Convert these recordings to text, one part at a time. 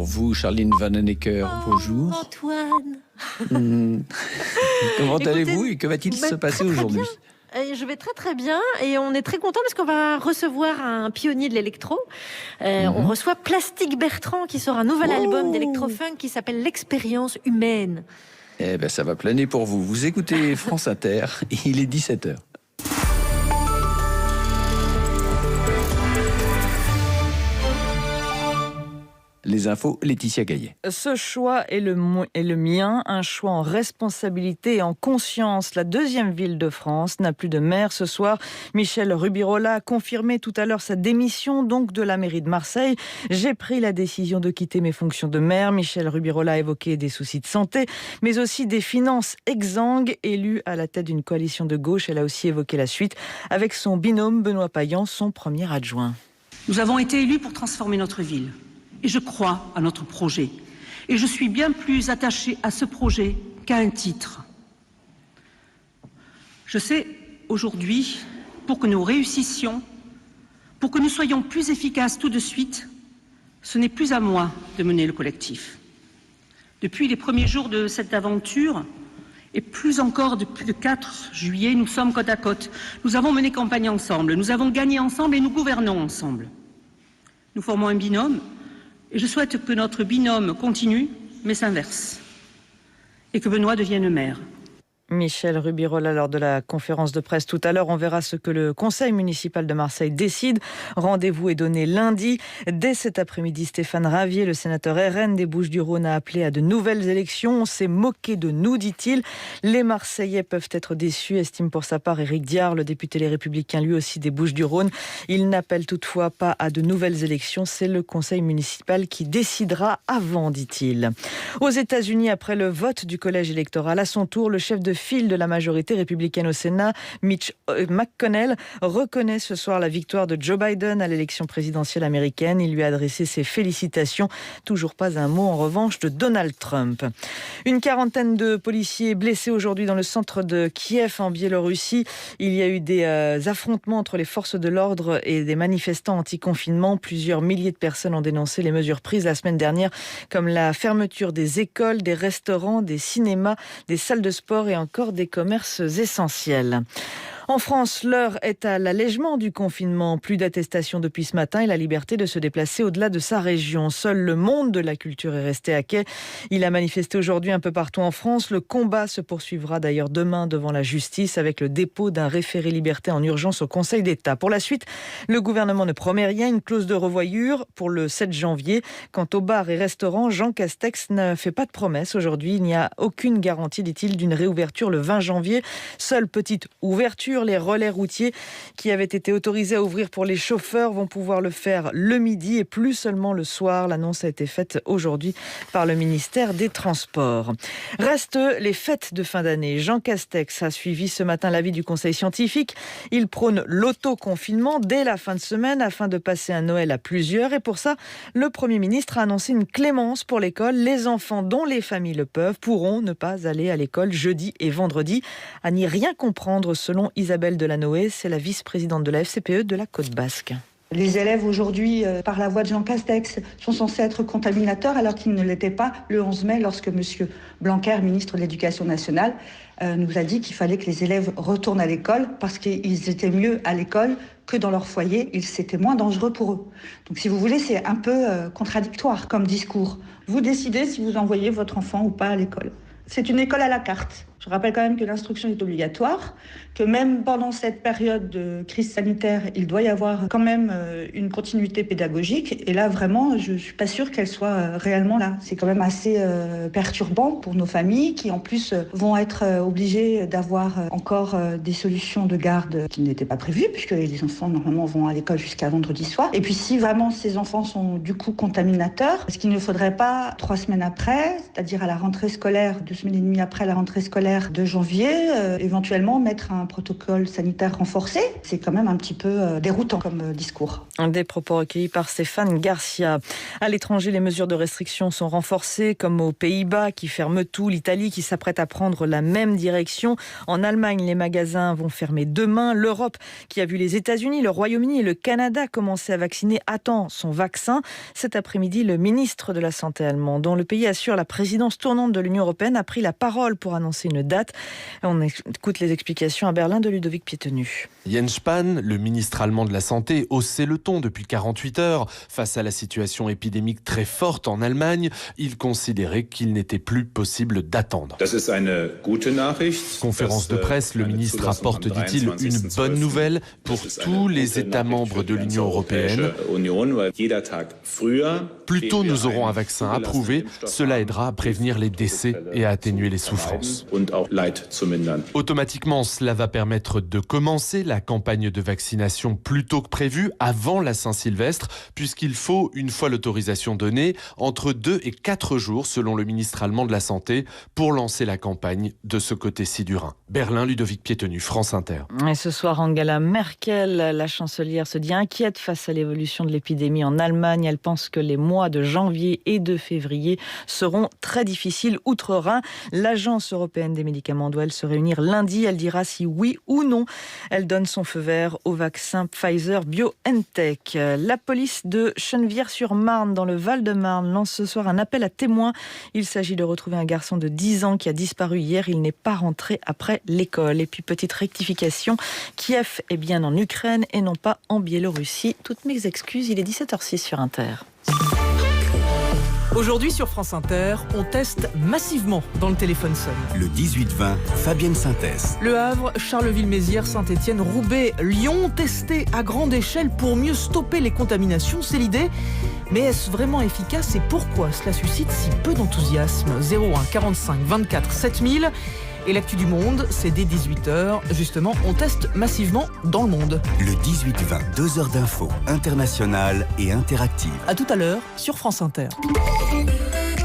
pour vous, Charline Vanhoenacker. Bonjour. Antoine. Comment Écoutez, allez-vous et que va-t-il se passer très aujourd'hui? Je vais très très bien et on est très content parce qu'on va recevoir un pionnier de l'électro. On reçoit Plastique Bertrand qui sort un nouvel album d'électro-funk qui s'appelle L'Expérience Humaine. Eh ben, ça va planer pour vous. Vous écoutez France Inter, il est 17h. Les infos, Laetitia Gaillet. Ce choix est le mien, un choix en responsabilité et en conscience. La deuxième ville de France n'a plus de maire ce soir. Michel Rubirola a confirmé tout à l'heure sa démission donc de la mairie de Marseille. J'ai pris la décision de quitter mes fonctions de maire. Michel Rubirola a évoqué des soucis de santé, mais aussi des finances exsangues. Élu à la tête d'une coalition de gauche, elle a aussi évoqué la suite avec son binôme Benoît Payan, son premier adjoint. Nous avons été élus pour transformer notre ville. Et je crois à notre projet. Et je suis bien plus attachée à ce projet qu'à un titre. Je sais aujourd'hui, pour que nous réussissions, pour que nous soyons plus efficaces tout de suite, ce n'est plus à moi de mener le collectif. Depuis les premiers jours de cette aventure, et plus encore depuis le 4 juillet, nous sommes côte à côte. Nous avons mené campagne ensemble, nous avons gagné ensemble et nous gouvernons ensemble. Nous formons un binôme. Et je souhaite que notre binôme continue, mais s'inverse. Et que Benoît devienne maire. Michel Rubirola lors de la conférence de presse tout à l'heure. On verra ce que le conseil municipal de Marseille décide. Rendez-vous est donné lundi. Dès cet après-midi, Stéphane Ravier, le sénateur RN des Bouches-du-Rhône, a appelé à de nouvelles élections. On s'est moqué de nous, dit-il. Les Marseillais peuvent être déçus, estime pour sa part Éric Diard, le député Les Républicains, lui aussi des Bouches-du-Rhône. Il n'appelle toutefois pas à de nouvelles élections. C'est le conseil municipal qui décidera avant, dit-il. Aux États-Unis, après le vote du collège électoral, à son tour, le chef de file de la majorité républicaine au Sénat, Mitch McConnell, reconnaît ce soir la victoire de Joe Biden à l'élection présidentielle américaine. Il lui a adressé ses félicitations. Toujours pas un mot en revanche de Donald Trump. Une quarantaine de policiers blessés aujourd'hui dans le centre de Kiev en Biélorussie. Il y a eu des affrontements entre les forces de l'ordre et des manifestants anti-confinement. Plusieurs milliers de personnes ont dénoncé les mesures prises la semaine dernière, comme la fermeture des écoles, des restaurants, des cinémas, des salles de sport et encore des commerces essentiels. En France, l'heure est à l'allègement du confinement. Plus d'attestations depuis ce matin et la liberté de se déplacer au-delà de sa région. Seul le monde de la culture est resté à quai. Il a manifesté aujourd'hui un peu partout en France. Le combat se poursuivra d'ailleurs demain devant la justice avec le dépôt d'un référé liberté en urgence au Conseil d'État. Pour la suite, le gouvernement ne promet rien. Une clause de revoyure pour le 7 janvier. Quant aux bars et restaurants, Jean Castex ne fait pas de promesse aujourd'hui. Il n'y a aucune garantie, dit-il, d'une réouverture le 20 janvier. Seule petite ouverture. Les relais routiers qui avaient été autorisés à ouvrir pour les chauffeurs vont pouvoir le faire le midi et plus seulement le soir. L'annonce a été faite aujourd'hui par le ministère des Transports. Restent les fêtes de fin d'année. Jean Castex a suivi ce matin l'avis du conseil scientifique. Il prône l'autoconfinement dès la fin de semaine afin de passer un Noël à plusieurs. Et pour ça, le Premier ministre a annoncé une clémence pour l'école. Les enfants dont les familles le peuvent pourront ne pas aller à l'école jeudi et vendredi. À n'y rien comprendre selon Isabelle Delanoë, c'est la vice-présidente de la FCPE de la Côte Basque. Les élèves aujourd'hui, par la voix de Jean Castex, sont censés être contaminateurs alors qu'ils ne l'étaient pas le 11 mai lorsque M. Blanquer, ministre de l'Éducation nationale, nous a dit qu'il fallait que les élèves retournent à l'école parce qu'ils étaient mieux à l'école que dans leur foyer, c'était moins dangereux pour eux. Donc si vous voulez, c'est un peu contradictoire comme discours. Vous décidez si vous envoyez votre enfant ou pas à l'école. C'est une école à la carte. Je rappelle quand même que l'instruction est obligatoire, que même pendant cette période de crise sanitaire, il doit y avoir quand même une continuité pédagogique. Et là, vraiment, je ne suis pas sûre qu'elle soit réellement là. C'est quand même assez perturbant pour nos familles qui, en plus, vont être obligées d'avoir encore des solutions de garde qui n'étaient pas prévues, puisque les enfants, normalement, vont à l'école jusqu'à vendredi soir. Et puis, si vraiment ces enfants sont du coup contaminateurs, est-ce qu'il ne faudrait pas 3 semaines après, c'est-à-dire à la rentrée scolaire, 2 semaines et demie après la rentrée scolaire, scolaire de janvier, éventuellement mettre un protocole sanitaire renforcé. C'est quand même un petit peu déroutant comme discours. Des propos recueillis par Stéphane Garcia. À l'étranger, les mesures de restriction sont renforcées, comme aux Pays-Bas qui ferment tout, l'Italie qui s'apprête à prendre la même direction. En Allemagne, les magasins vont fermer demain. L'Europe, qui a vu les États-Unis, le Royaume-Uni et le Canada commencer à vacciner, attend son vaccin. Cet après-midi, le ministre de la Santé allemand, dont le pays assure la présidence tournante de l'Union européenne, a pris la parole pour annoncer une date. On écoute les explications à Berlin de Ludovic Pietenu. Jens Spahn, le ministre allemand de la Santé, haussait le ton depuis 48 heures. Face à la situation épidémique très forte en Allemagne, il considérait qu'il n'était plus possible d'attendre. Conférence de presse, le ministre apporte, dit-il, une bonne nouvelle pour tous les États membres de l'Union européenne. Plus tôt nous aurons un vaccin approuvé, cela aidera à prévenir les décès et à atténuer les souffrances. Automatiquement, cela va permettre de commencer la campagne de vaccination plus tôt que prévu, avant la Saint-Sylvestre, puisqu'il faut, une fois l'autorisation donnée, entre 2 et 4 jours, selon le ministre allemand de la Santé, pour lancer la campagne de ce côté-ci du Rhin. Berlin, Ludovic Pietenu, France Inter. Et ce soir, Angela Merkel, la chancelière, se dit inquiète face à l'évolution de l'épidémie en Allemagne. Elle pense que les mois de janvier et de février seront très difficiles outre-Rhin. L'Agence européenne des médicaments doit, elle, se réunir lundi. Elle dira si oui ou non elle donne son feu vert au vaccin Pfizer-BioNTech. La police de Chennevières-sur-Marne, dans le Val-de-Marne, lance ce soir un appel à témoins. Il s'agit de retrouver un garçon de 10 ans qui a disparu hier. Il n'est pas rentré après l'école. Et puis, petite rectification, Kiev est bien en Ukraine et non pas en Biélorussie. Toutes mes excuses, il est 17h06 sur Inter. Aujourd'hui sur France Inter, on teste massivement dans le téléphone sonne. Le 18-20, Fabienne Synthèse. Le Havre, Charleville-Mézières, Saint-Étienne, Roubaix, Lyon, testés à grande échelle pour mieux stopper les contaminations, c'est l'idée. Mais est-ce vraiment efficace et pourquoi cela suscite si peu d'enthousiasme ? 01 45 24 7000. Et l'actu du monde, c'est dès 18h. Justement, on teste massivement dans le monde. Le 18-20, 2 heures d'infos internationales et interactives. À tout à l'heure sur France Inter.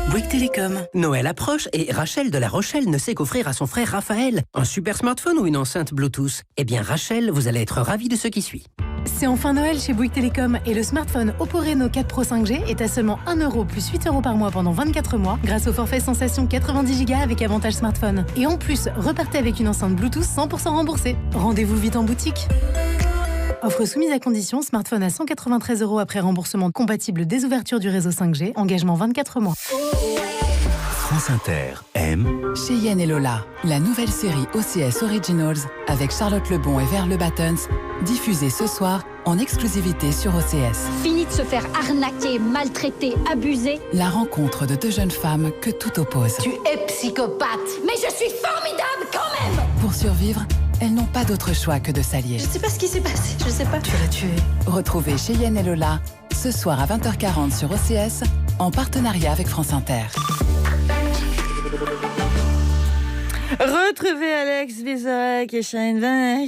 Bouygues Télécom. Noël approche et Rachel de La Rochelle ne sait qu'offrir à son frère Raphaël un super smartphone ou une enceinte Bluetooth. Eh bien Rachel, vous allez être ravis de ce qui suit. C'est enfin Noël chez Bouygues Télécom et le smartphone Oppo Reno 4 Pro 5G est à seulement 1 € plus 8 € par mois pendant 24 mois grâce au forfait Sensation 90 Go avec avantage smartphone. Et en plus, repartez avec une enceinte Bluetooth 100% remboursée. Rendez-vous vite en boutique. Offre soumise à condition, smartphone à 193 € après remboursement compatible dès ouverture du réseau 5G, engagement 24 mois. France Inter aime Cheyenne et Lola, la nouvelle série OCS Originals avec Charlotte Lebon et Vert Le Battens, diffusée ce soir en exclusivité sur OCS. Fini de se faire arnaquer, maltraiter, abuser. La rencontre de 2 jeunes femmes que tout oppose. Tu es psychopathe. Mais je suis formidable quand même. Pour survivre, elles n'ont pas d'autre choix que de s'allier. Je sais pas ce qui s'est passé, je sais pas. Tu l'as tué. Retrouvez Cheyenne et Lola ce soir à 20h40 sur OCS en partenariat avec France Inter. Retrouvez Alex Vizorek et Shane Van.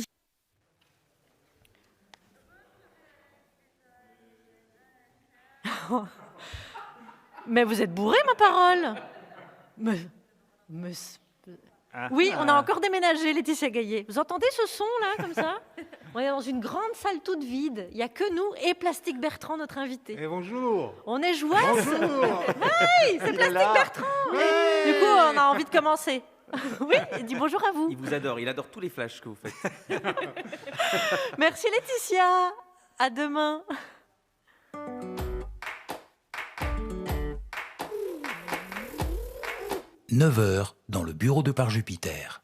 Mais vous êtes bourré, ma parole. Oui, on a encore déménagé, Laetitia Gaillet. Vous entendez ce son, là, comme ça ? On est dans une grande salle toute vide. Il n'y a que nous et Plastique Bertrand, notre invité. Et bonjour. On est joyeux. Bonjour. Hey, c'est Plastique Bertrand. Ouais. Du coup, on a envie de commencer. Oui, il dit bonjour à vous. Il vous adore, il adore tous les flashs que vous faites. Merci Laetitia. À demain. « 9h dans le bureau de Par Jupiter.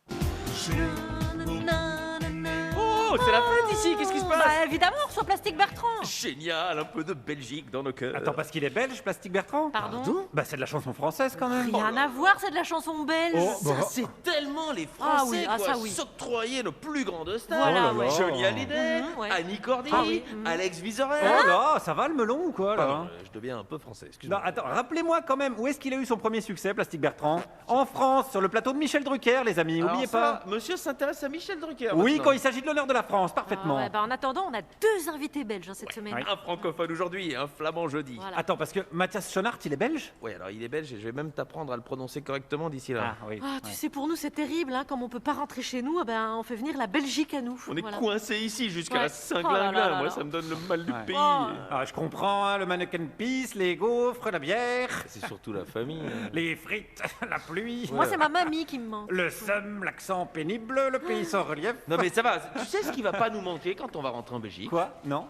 Oh, c'est la fête ici, qu'est-ce qui se passe ? Bah, évidemment, on reçoit Plastique Bertrand. Génial, un peu de Belgique dans nos cœurs. Attends, parce qu'il est belge, Plastique Bertrand ? Pardon ? Bah c'est de la chanson française quand même. Rien à voir, c'est de la chanson belge. Oh, Ça, c'est tellement les Français, Ah oui, quoi, ça oui. s'octroyer nos plus grandes stars. Voilà, ouais. Johnny Hallyday, Ouais. Annie Cordy, Ah oui. Alex Vizorek. Oh là, ça va le melon ou quoi là ? Pardon, je deviens un peu français, Non, excuse-moi. attends, rappelez-moi quand même, où est-ce qu'il a eu son premier succès, Plastique Bertrand ? En France, sur le plateau de Michel Drucker, les amis, Alors oubliez ça, pas. monsieur s'intéresse à Michel Drucker. Oui, maintenant. quand il s'agit de l'honneur de la la France, parfaitement. En attendant, on a 2 invités belges cette semaine. Un francophone aujourd'hui et un flamand jeudi. Voilà. Attends, parce que Mathias Schoenaert, il est belge? Oui, alors il est belge et je vais même t'apprendre à le prononcer correctement d'ici là. Ah oui. Tu sais, pour nous, c'est terrible. Comme on peut pas rentrer chez nous, on fait venir la Belgique à nous. On est coincés ici jusqu'à Ouais. Saint-Glinglin. Moi, ça me donne le mal du pays. Ah, je comprends, le mannequin pisse, les gaufres, la bière. C'est surtout la famille. Les frites, la pluie. Moi, c'est ma mamie qui me manque. Le seum, l'accent pénible, le pays sans relief. Non mais ça va, tu sais ce qui va pas nous manquer quand on va rentrer en Belgique? Quoi? Non,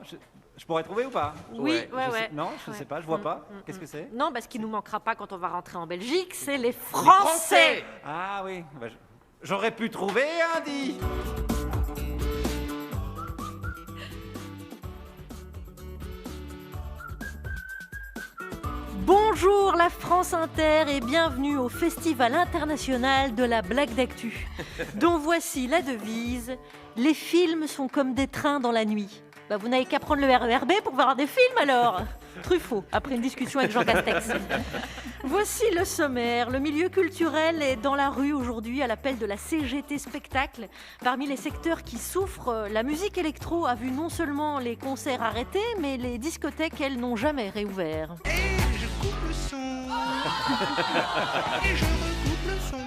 je pourrais trouver ou pas? Oui, Je ouais. sais- non, je sais pas, je vois pas. Qu'est-ce que c'est? Non, ce qui nous manquera pas quand on va rentrer en Belgique, c'est les Français. Ah oui, j'aurais pu trouver un dit. Bonjour la France Inter et bienvenue au Festival international de la blague d'actu, dont voici la devise: les films sont comme des trains dans la nuit. Vous n'avez qu'à prendre le RERB pour voir des films alors. Truffaut, après une discussion avec Jean Castex. Voici le sommaire. Le milieu culturel est dans la rue aujourd'hui à l'appel de la CGT Spectacle. Parmi les secteurs qui souffrent, la musique électro a vu non seulement les concerts arrêtés, mais les discothèques, elles, n'ont jamais réouvert. Et je coupe le son. Et je recoupe le son.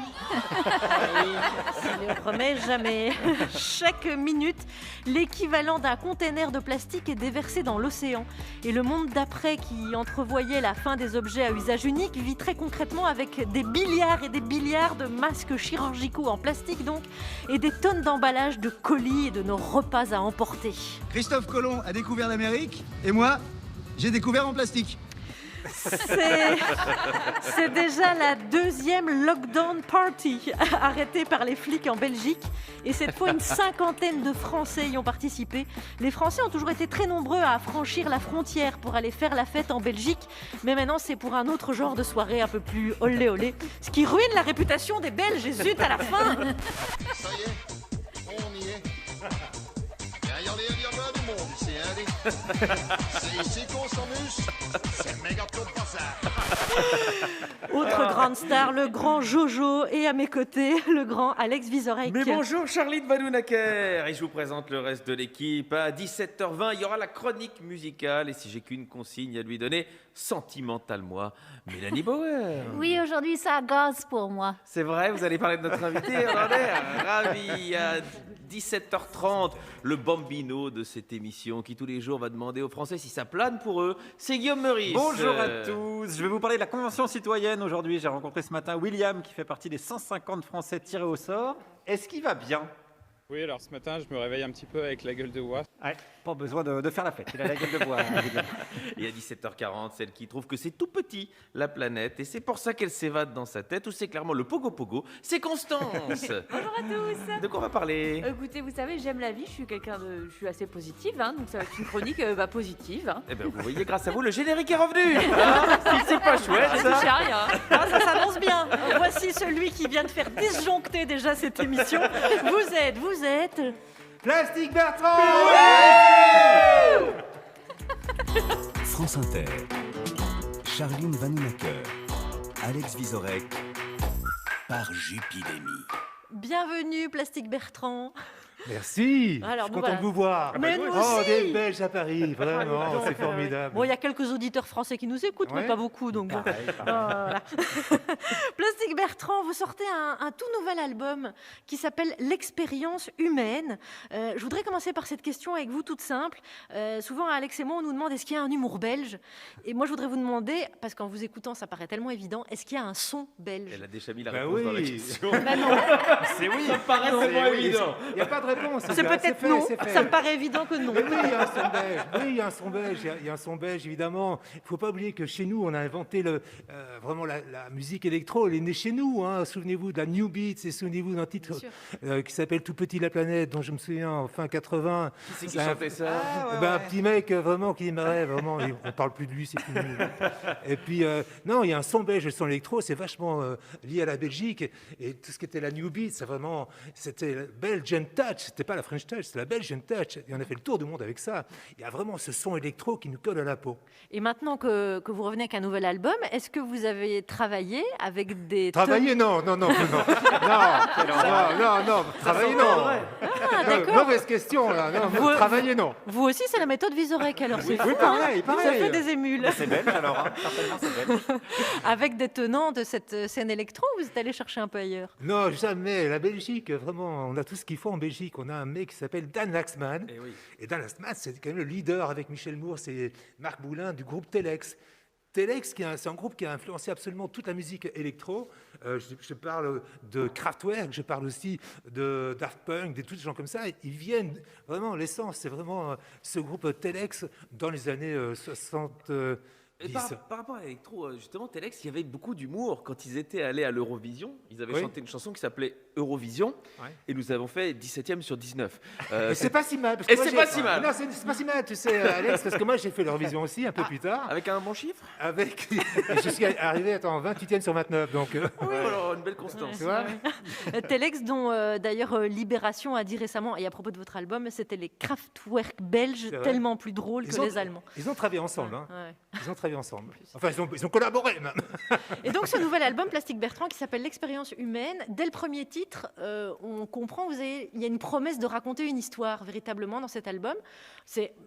Ça ne remet jamais. Chaque minute, l'équivalent d'un container de plastique est déversé dans l'océan. Et le monde d'après, qui entrevoyait la fin des objets à usage unique, vit très concrètement avec des milliards et des milliards de masques chirurgicaux en plastique donc, et des tonnes d'emballages de colis et de nos repas à emporter. Christophe Colomb a découvert l'Amérique et moi, j'ai découvert en plastique. C'est déjà la 2e lockdown party arrêtée par les flics en Belgique. Et cette fois, une 50aine de Français y ont participé. Les Français ont toujours été très nombreux à franchir la frontière pour aller faire la fête en Belgique. Mais maintenant, c'est pour un autre genre de soirée un peu plus olé olé. Ce qui ruine la réputation des Belges, et zut à la fin. Ça y est, on y est. Derrière les liens du monde, c'est ici qu'on s'amuse. C'est méga top passage. Autre grande star, le grand Jojo, et à mes côtés, le grand Alex Vizorek. Mais bonjour Charlie de Badounaker. Et je vous présente le reste de l'équipe. À 17h20, il y aura la chronique musicale. Et si j'ai qu'une consigne à lui donner, sentimental moi, Mélanie Bauer. Oui, aujourd'hui ça gaze pour moi. C'est vrai, vous allez parler de notre invité, on en est ravis. À 17h30, le bambino de cette émission qui tous les jours va demander aux Français si ça plane pour eux, c'est Guillaume Meurice. Bonjour à tous, je vais vous parler de la Convention citoyenne aujourd'hui. J'ai rencontré ce matin William qui fait partie des 150 Français tirés au sort. Est-ce qu'il va bien? Oui, alors ce matin, je me réveille un petit peu avec la gueule de bois. Ouais, pas besoin de faire la fête, il a la gueule de bois. Et à 17h40, celle qui trouve que c'est tout petit, la planète, et c'est pour ça qu'elle s'évade dans sa tête, ou c'est clairement le pogo pogo, c'est Constance. Bonjour à tous. De quoi on va parler? Écoutez, vous savez, j'aime la vie, je suis assez positive, donc ça va être une chronique positive. Eh bien, vous voyez, grâce à vous, le générique est revenu. Hein, c'est pas chouette, ça. Ça touche à rien. Ça s'annonce bien. Voici celui qui vient de faire disjoncter déjà cette émission. Vous êtes... Plastique Bertrand. France Inter, Charline Vanhoenacker, Alex Vizorek, par Jupidémie. Bienvenue Plastique Bertrand. Merci, Alors, je suis content de vous voir. Mais nous oh, aussi. des Belges à Paris, vraiment, c'est formidable. Bon, il y a quelques auditeurs français qui nous écoutent, mais Ouais. pas beaucoup, donc bon. Voilà. Plastique Bertrand, vous sortez un tout nouvel album qui s'appelle L'expérience humaine. Je voudrais commencer par cette question avec vous, toute simple. Souvent, Alex et moi, on nous demande est-ce qu'il y a un humour belge? Et moi, je voudrais vous demander, parce qu'en vous écoutant, ça paraît tellement évident, est-ce qu'il y a un son belge? Elle a déjà mis la Bah réponse dans la oui. question. Bah non. C'est oui. Ça paraît tellement évident. Il n'y a pas de réponse. C'est peut-être fait, non. c'est fait. Ça me paraît évident que non. Mais oui, il y a un son belge. Oui, il y a un son belge. Il y a un son belge, évidemment. Il ne faut pas oublier que chez nous, on a inventé vraiment la musique électro. Elle est née chez nous. Hein. Souvenez-vous de la New Beats et souvenez-vous d'un titre qui s'appelle Tout petit la planète, dont je me souviens en fin 80. Qui c'est qui chantait ça? Un petit mec vraiment qui aimerait vraiment. On ne parle plus de lui, c'est fini. Et puis, non, il y a un son belge, le son électro, c'est vachement lié à la Belgique. Et tout ce qui était la New Beat, c'était Belgian Touch. c'était pas la French Touch, c'est la Belgian Touch. Et on a fait le tour du monde avec ça. Il y a vraiment ce son électro qui nous colle à la peau. Et maintenant que vous revenez avec un nouvel album, est-ce que vous avez travaillé avec des... Travailler, non. Non, travailler, non. D'accord. Mauvaise question, là. Non, travailler, non. Vous aussi, c'est la méthode Vizorek, alors c'est Oui, fou, pareil. Ça fait des émules. C'est belge alors, hein. Certainement c'est belge. Avec des tenants de cette scène électro, vous êtes allé chercher un peu ailleurs? Non, jamais. La Belgique, vraiment, on a tout ce qu'il faut en Belgique. On a un mec qui s'appelle Dan Laxman. Et Dan Laxman, c'est quand même le leader avec Michel Moore, c'est Marc Boulin du groupe Telex. Telex, c'est un groupe qui a influencé absolument toute la musique électro. Je parle de Kraftwerk, je parle aussi de Daft Punk, de tous ces gens comme ça. Ils viennent vraiment, l'essence, c'est vraiment ce groupe Telex dans les années 60. Et par rapport à l'électro, justement, Telex, il y avait beaucoup d'humour. Quand ils étaient allés à l'Eurovision, ils avaient chanté une chanson qui s'appelait Eurovision, et nous avons fait 17e sur 19. Et c'est pas si mal. C'est pas si mal. Non, c'est pas si mal, tu sais, Alex, parce que moi, j'ai fait l'Eurovision aussi, un peu plus tard. Avec un bon chiffre Je suis arrivé, 28e sur 29, donc... alors, une belle constance. Tu vois Telex, dont d'ailleurs Libération a dit récemment, et à propos de votre album, c'était les Kraftwerk belges, tellement plus drôles que les Allemands. Ils ont travaillé ensemble. Ils ont travaillé ensemble. Enfin, ils ont collaboré même. Et donc, ce nouvel album, Plastic Bertrand, qui s'appelle L'expérience humaine, dès le premier titre, on comprend, il y a une promesse de raconter une histoire véritablement dans cet album.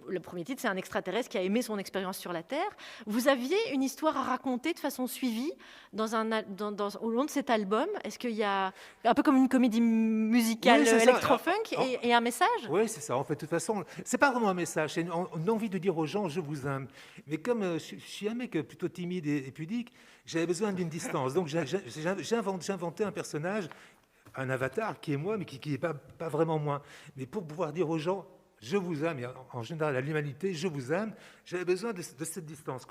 Le premier titre, c'est un extraterrestre qui a aimé son expérience sur la Terre. Vous aviez une histoire à raconter de façon suivie au long de cet album. Est-ce qu'il y a un peu comme une comédie musicale électro-funk et un message? Oui, c'est ça. En fait, de toute façon, c'est pas vraiment un message. C'est une envie de dire aux gens, je vous aime. Mais comme je suis un mec plutôt timide et pudique, j'avais besoin d'une distance. Donc, j'ai inventé un personnage, un avatar qui est moi, mais qui n'est pas vraiment moi. Mais pour pouvoir dire aux gens, je vous aime, et en général à l'humanité, je vous aime, j'avais besoin de cette distance.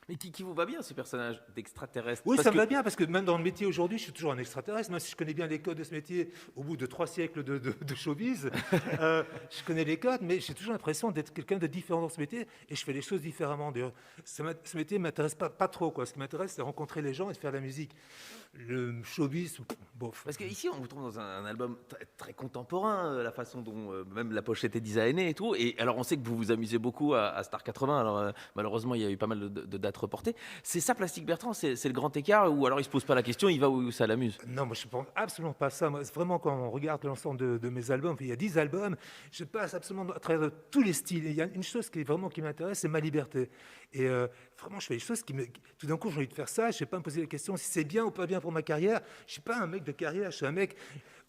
Mais qui vous va bien, ce personnage d'extraterrestre? Oui, ça me va bien, parce que même dans le métier aujourd'hui, je suis toujours un extraterrestre. Même si je connais bien les codes de ce métier, au bout de 3 siècles de showbiz, je connais les codes, mais j'ai toujours l'impression d'être quelqu'un de différent dans ce métier, et je fais les choses différemment. D'ailleurs, ce métier ne m'intéresse pas trop, quoi. Ce qui m'intéresse, c'est rencontrer les gens et de faire de la musique. Le showbiz, bof. Parce qu'ici, on vous trouve dans un album très contemporain, la façon dont même la pochette est designée et tout. Et alors, on sait que vous vous amusez beaucoup à Star 80. Alors, malheureusement, il y a eu pas mal de dates reportées. C'est ça, Plastic Bertrand, c'est le grand écart, ou alors il se pose pas la question, il va où ça l'amuse? Non, moi je ne pense absolument pas ça. Moi, vraiment, quand on regarde l'ensemble de mes albums, il y a 10 albums, je passe absolument à travers tous les styles. Et il y a une chose qui m'intéresse, c'est ma liberté. Et vraiment, je fais des choses tout d'un coup, j'ai envie de faire ça. Je ne vais pas me poser la question si c'est bien ou pas bien pour ma carrière. Je ne suis pas un mec de carrière, je suis un mec...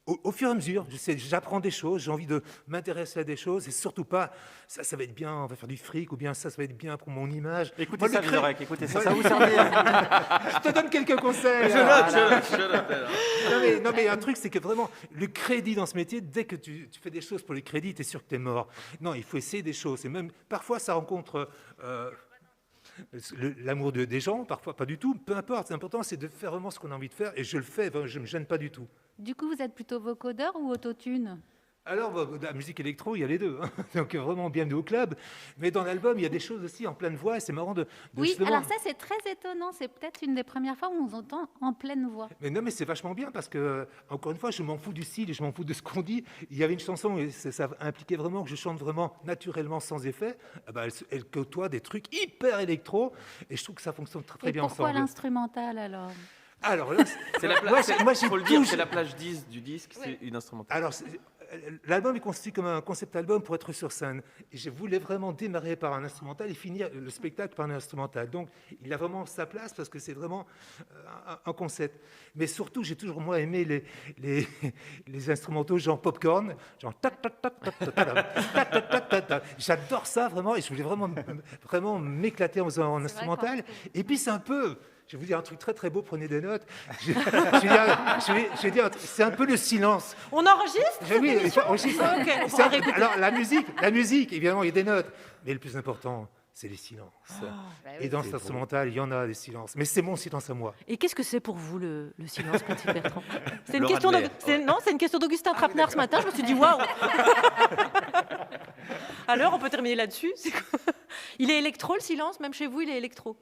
Au fur et à mesure, j'apprends des choses, j'ai envie de m'intéresser à des choses, et surtout pas, ça va être bien, on va faire du fric, ou bien ça va être bien pour mon image. Écoutez ça, Vizorek, écoutez ça, ça vous servir. Je te donne quelques conseils. Je note. Non, mais un truc, c'est que vraiment, le crédit dans ce métier, dès que tu fais des choses pour le crédit, tu es sûr que tu es mort. Non, il faut essayer des choses, et même, parfois, ça rencontre... l'amour des gens, parfois pas du tout, peu importe, l'important c'est de faire vraiment ce qu'on a envie de faire, et je le fais, je ne me gêne pas du tout. Du coup, vous êtes plutôt vocodeur ou autotune? Alors, la musique électro, il y a les deux, hein. Donc vraiment bienvenue au club. Mais dans l'album, il y a des choses aussi en pleine voix, et c'est marrant de oui, justement... alors ça, c'est très étonnant. C'est peut-être une des premières fois où on vous entend en pleine voix. Mais non, mais c'est vachement bien, parce que, encore une fois, je m'en fous du style, et je m'en fous de ce qu'on dit. Il y avait une chanson, et ça impliquait vraiment que je chante vraiment naturellement, sans effet. Elle côtoie des trucs hyper électro, et je trouve que ça fonctionne très bien ensemble. Et pourquoi l'instrumental, alors? Alors là, c'est la plage 10 du disque, c'est une instrumentale. Alors, l'album est conçu comme un concept album pour être sur scène. Et je voulais vraiment démarrer par un instrumental et finir le spectacle par un instrumental. Donc, il a vraiment sa place parce que c'est vraiment un concept. Mais surtout, j'ai toujours, moi, aimé les instrumentaux genre popcorn, genre j'adore ça vraiment, et je voulais vraiment m'éclater en faisant un instrumental. Et puis, c'est un peu... Je vais vous dire un truc très très beau, prenez des notes. Je vais dire, c'est un peu le silence. On enregistre? Oui, enregistre. Okay, alors la musique, évidemment, il y a des notes. Mais le plus important, c'est les silences. Et dans cet instrumental, il y en a des silences. Mais c'est mon silence à moi. Et qu'est-ce que c'est pour vous le silence, Petit Bertrand? C'est une question c'est une question d'Augustin Trappner ce matin. Je me suis dit waouh. Alors, on peut terminer là-dessus. Il est électro, le silence? Même chez vous, il est électro?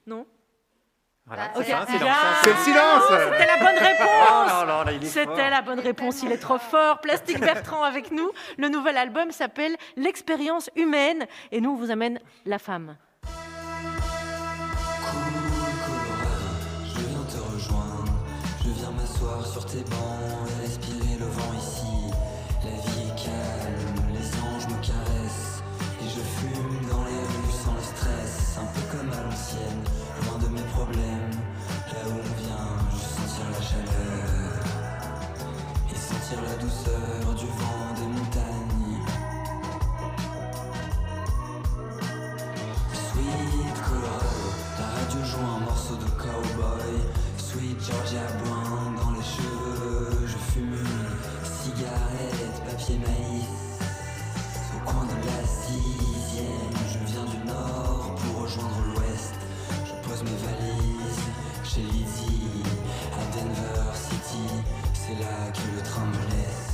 Non? Voilà, c'est le silence. C'était la bonne réponse. Oh, là, il est fort. C'était la bonne réponse, il est trop fort. Plastique Bertrand avec nous. Le nouvel album s'appelle L'expérience humaine et nous on vous amène la femme. Je viens te rejoindre, je viens m'asseoir sur tes bancs et respirer le vent ici. La vie est calme, les anges me caressent et je fume dans les rues sans le stress. Un peu comme à l'ancienne, loin de mes problèmes. Là où on vient, juste sentir la chaleur et sentir la douceur du vent des montagnes. Sweet Colorado, la radio joue un morceau de cowboy. Sweet Georgia Brown dans les cheveux. Je fume une cigarette, papier maïs. Au coin de la 6e, je viens du nord pour rejoindre l'ouest. Je pose mes valises chez Lizzie à Denver City. C'est là que le train me laisse.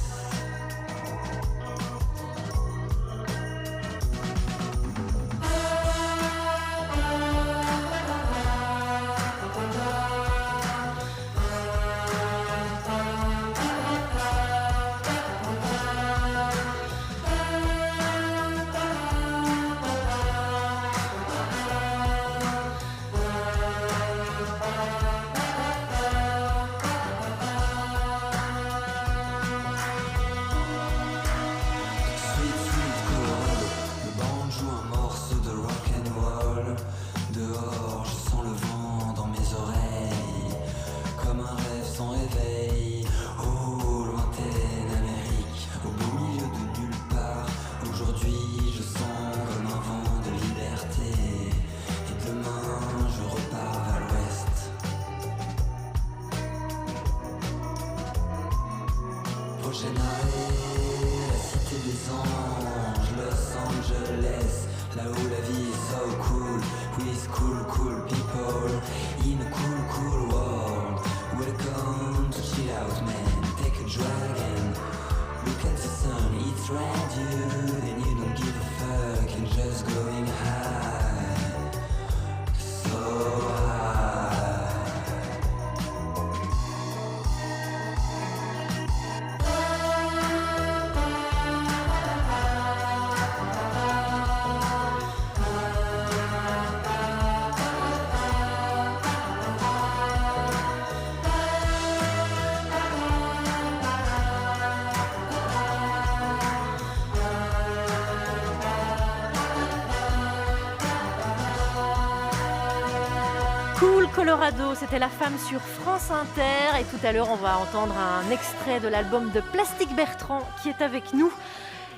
Cool Colorado, c'était la femme sur France Inter. Et tout à l'heure, on va entendre un extrait de l'album de Plastique Bertrand qui est avec nous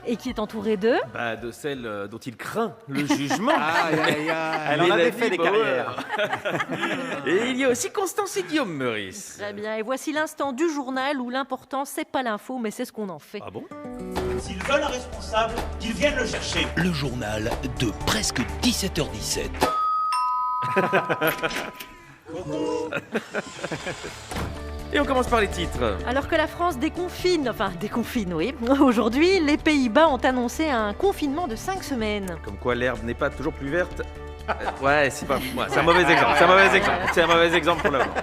et qui est entouré de... De celle dont il craint le jugement. Aïe, aïe, aïe. Elle en avait fait des carrières. Et il y a aussi Constance et Guillaume Meurice. Très bien, et voici l'instant du journal où l'important, c'est pas l'info, mais c'est ce qu'on en fait. Ah bon ? S'ils veulent un responsable, qu'ils viennent le chercher. Le journal de presque 17h17. Et on commence par les titres. Alors que la France déconfine, oui. Aujourd'hui, les Pays-Bas ont annoncé un confinement de 5 semaines. Comme quoi l'herbe n'est pas toujours plus verte. Ouais, c'est pas. Ouais, c'est un mauvais exemple. C'est un mauvais exemple pour l'avoir.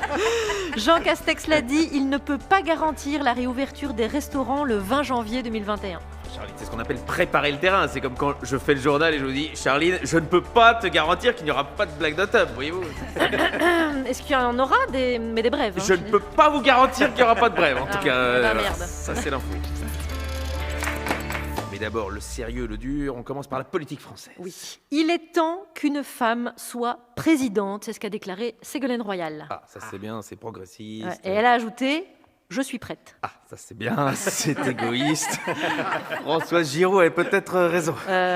Jean Castex l'a dit, il ne peut pas garantir la réouverture des restaurants le 20 janvier 2021. Charline, c'est ce qu'on appelle préparer le terrain. C'est comme quand je fais le journal et je vous dis, Charline, je ne peux pas te garantir qu'il n'y aura pas de blague d'automne, voyez-vous. Est-ce qu'il y en aura des brèves Je ne peux pas vous garantir qu'il n'y aura pas de brève, en tout cas. Merde. Ça, c'est l'info. Mais d'abord, le sérieux, le dur, on commence par la politique française. Oui. Il est temps qu'une femme soit présidente, c'est ce qu'a déclaré Ségolène Royal. Ah, ça c'est bien, c'est progressiste. Ouais, et elle a ajouté... Je suis prête. Ah, ça c'est bien, c'est égoïste. Françoise Giroud avait peut-être raison.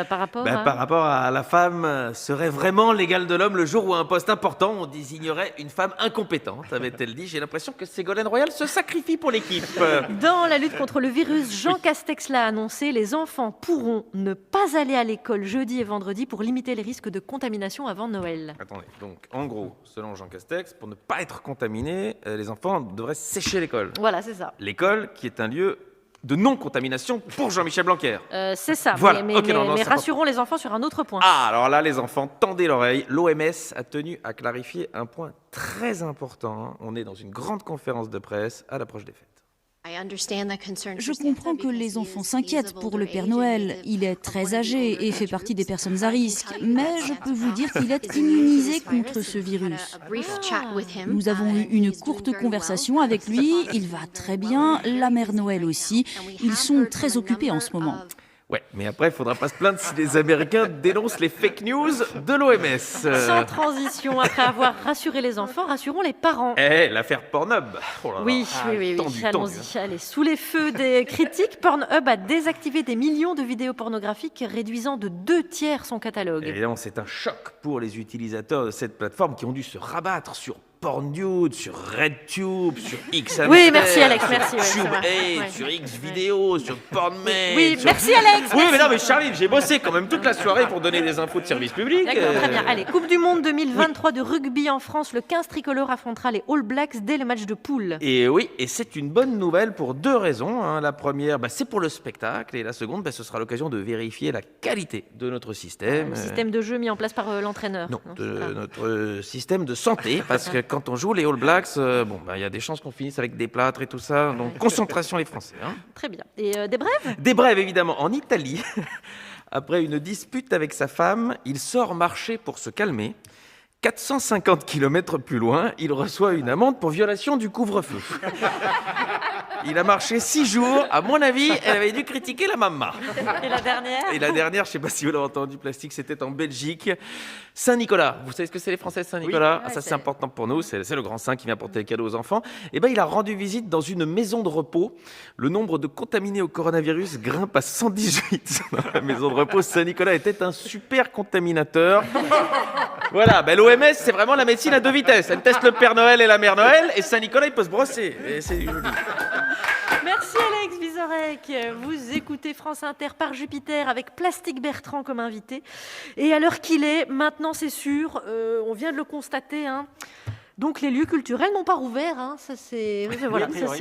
Par rapport Par rapport à la femme, serait vraiment l'égal de l'homme le jour où à un poste important, on désignerait une femme incompétente, avait-elle dit. J'ai l'impression que Ségolène Royal se sacrifie pour l'équipe. Dans la lutte contre le virus, Jean Castex l'a annoncé, les enfants pourront ne pas aller à l'école jeudi et vendredi pour limiter les risques de contamination avant Noël. Attendez, donc en gros, selon Jean Castex, pour ne pas être contaminés, les enfants devraient sécher l'école. Voilà, c'est ça. L'école qui est un lieu de non-contamination pour Jean-Michel Blanquer. C'est ça, Voilà. mais, Ok, non, mais c'est rassurons les enfants sur un autre point. Ah, alors là, les enfants, tendez l'oreille. L'OMS a tenu à clarifier un point très important. On est dans une grande conférence de presse à l'approche des fêtes. Je comprends que les enfants s'inquiètent pour le Père Noël. Il est très âgé et fait partie des personnes à risque. Mais je peux vous dire qu'il est immunisé contre ce virus. Nous avons eu une courte conversation avec lui. Il va très bien. La Mère Noël aussi. Ils sont très occupés en ce moment. Ouais, mais après, il ne faudra pas se plaindre si les Américains dénoncent les fake news de l'OMS. Sans transition, après avoir rassuré les enfants, rassurons les parents. L'affaire Pornhub. Oh là là. Oui, allons-y. Allez, sous les feux des critiques, Pornhub a désactivé des millions de vidéos pornographiques, réduisant de 2/3 son catalogue. Évidemment, c'est un choc pour les utilisateurs de cette plateforme qui ont dû se rabattre sur Pornhub, sur RedTube, sur Xhamster. Oui, merci Alex, merci. Sur TubeAid, sur Xvideo, sur Pornmate. Oui, merci Alex. Oui, mais non, mais Charlie, j'ai bossé quand même toute la soirée pour donner des infos de service public. D'accord, très bien. Allez, Coupe du Monde 2023 de rugby en France. Le 15 tricolore affrontera les All Blacks dès le match de poule. Et oui, et c'est une bonne nouvelle pour 2 raisons. Hein. La première, c'est pour le spectacle. Et la seconde, ce sera l'occasion de vérifier la qualité de notre système. Le système de jeu mis en place par l'entraîneur. Non, notre système de santé. Parce que quand on joue les All Blacks, il y a des chances qu'on finisse avec des plâtres et tout ça. Donc, concentration les Français. Hein. Très bien. Et des brèves ? Des brèves, évidemment. En Italie, après une dispute avec sa femme, il sort marcher pour se calmer. 450 km plus loin, il reçoit une amende pour violation du couvre-feu. Il a marché 6 jours. À mon avis, elle avait dû critiquer la maman. Et la dernière ? Et la dernière, je ne sais pas si vous l'avez entendu, plastique, c'était en Belgique. Saint-Nicolas. Vous savez ce que c'est les Français, Saint-Nicolas ? Oui. Ça, c'est important pour nous. C'est le grand saint qui vient porter les cadeaux aux enfants. Et il a rendu visite dans une maison de repos. Le nombre de contaminés au coronavirus grimpe à 118. Dans la maison de repos, Saint-Nicolas était un super contaminateur. Voilà, l'OMS, c'est vraiment la médecine à 2 vitesses. Elle teste le Père Noël et la Mère Noël. Et Saint-Nicolas, il peut se brosser. Et c'est joli. Merci Alex Vizorek. Vous écoutez France Inter par Jupiter avec Plastique Bertrand comme invité. Et à l'heure qu'il est, maintenant c'est sûr, on vient de le constater, donc les lieux culturels n'ont pas rouvert. Ça c'est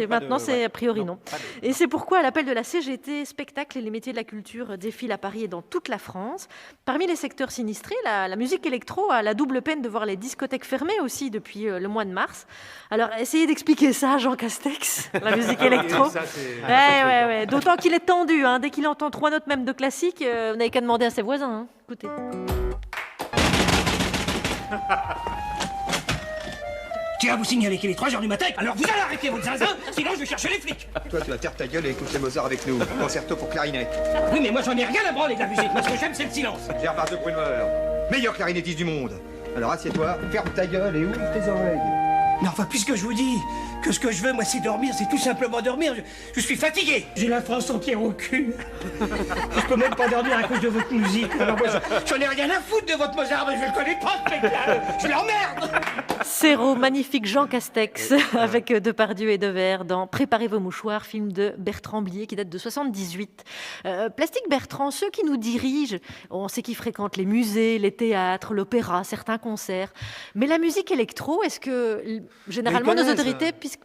maintenant c'est a priori non. Et c'est pourquoi à l'appel de la CGT, spectacles et les métiers de la culture défilent à Paris et dans toute la France. Parmi les secteurs sinistrés, la musique électro a la double peine de voir les discothèques fermées aussi depuis le mois de mars. Alors essayez d'expliquer ça à Jean Castex, la musique électro. Ouais. D'autant qu'il est tendu. Dès qu'il entend 3 notes même de classique, vous n'avez qu'à demander à ses voisins. Écoutez. Tiens, vous signalez qu'il est 3h du matin, alors vous allez arrêter votre zinzin, sinon je vais chercher les flics. Toi, tu vas taire ta gueule et écouter Mozart avec nous. Concerto pour clarinette. Oui, mais moi j'en ai rien à branler de la musique, moi ce que j'aime c'est le silence. Gérard de Brunner, meilleur clarinettiste du monde. Alors assieds-toi, ferme ta gueule et ouvre tes oreilles. Mais enfin, puisque je vous dis que ce que je veux, moi, c'est dormir, c'est tout simplement dormir. Je suis fatigué. J'ai la France entière au cul. Je peux même pas dormir à cause de votre musique. Alors moi, j'en ai rien à foutre de votre Mozart, mais je le connais pas, ce mec-là. Je l'emmerde. Céro, magnifique Jean Castex, avec Depardieu et Devers dans Préparez vos mouchoirs, film de Bertrand Blier qui date de 78. Plastique Bertrand, ceux qui nous dirigent, on sait qu'ils fréquentent les musées, les théâtres, l'opéra, certains concerts. Mais la musique électro, est-ce que généralement nos autorités pigent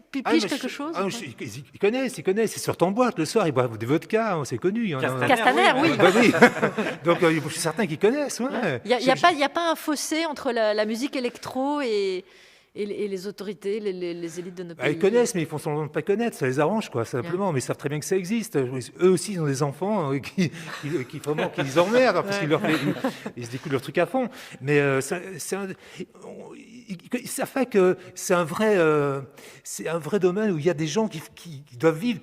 quelque chose? Ils connaissent, ils sortent en boîte le soir, ils boivent des vodkas, c'est connu. Castaner, oui. Oui. Donc je suis certain qu'ils connaissent. Ouais. Il n'y a pas un fossé entre la musique électro et les autorités, les élites de notre pays. Ils connaissent, mais ils font semblant de ne pas connaître, ça les arrange, simplement. Mais ils savent très bien que ça existe. Eux aussi, ils ont des enfants qui les emmerdent, parce qu'ils se découlent leur truc à fond. Mais ça fait que c'est un vrai domaine où il y a des gens qui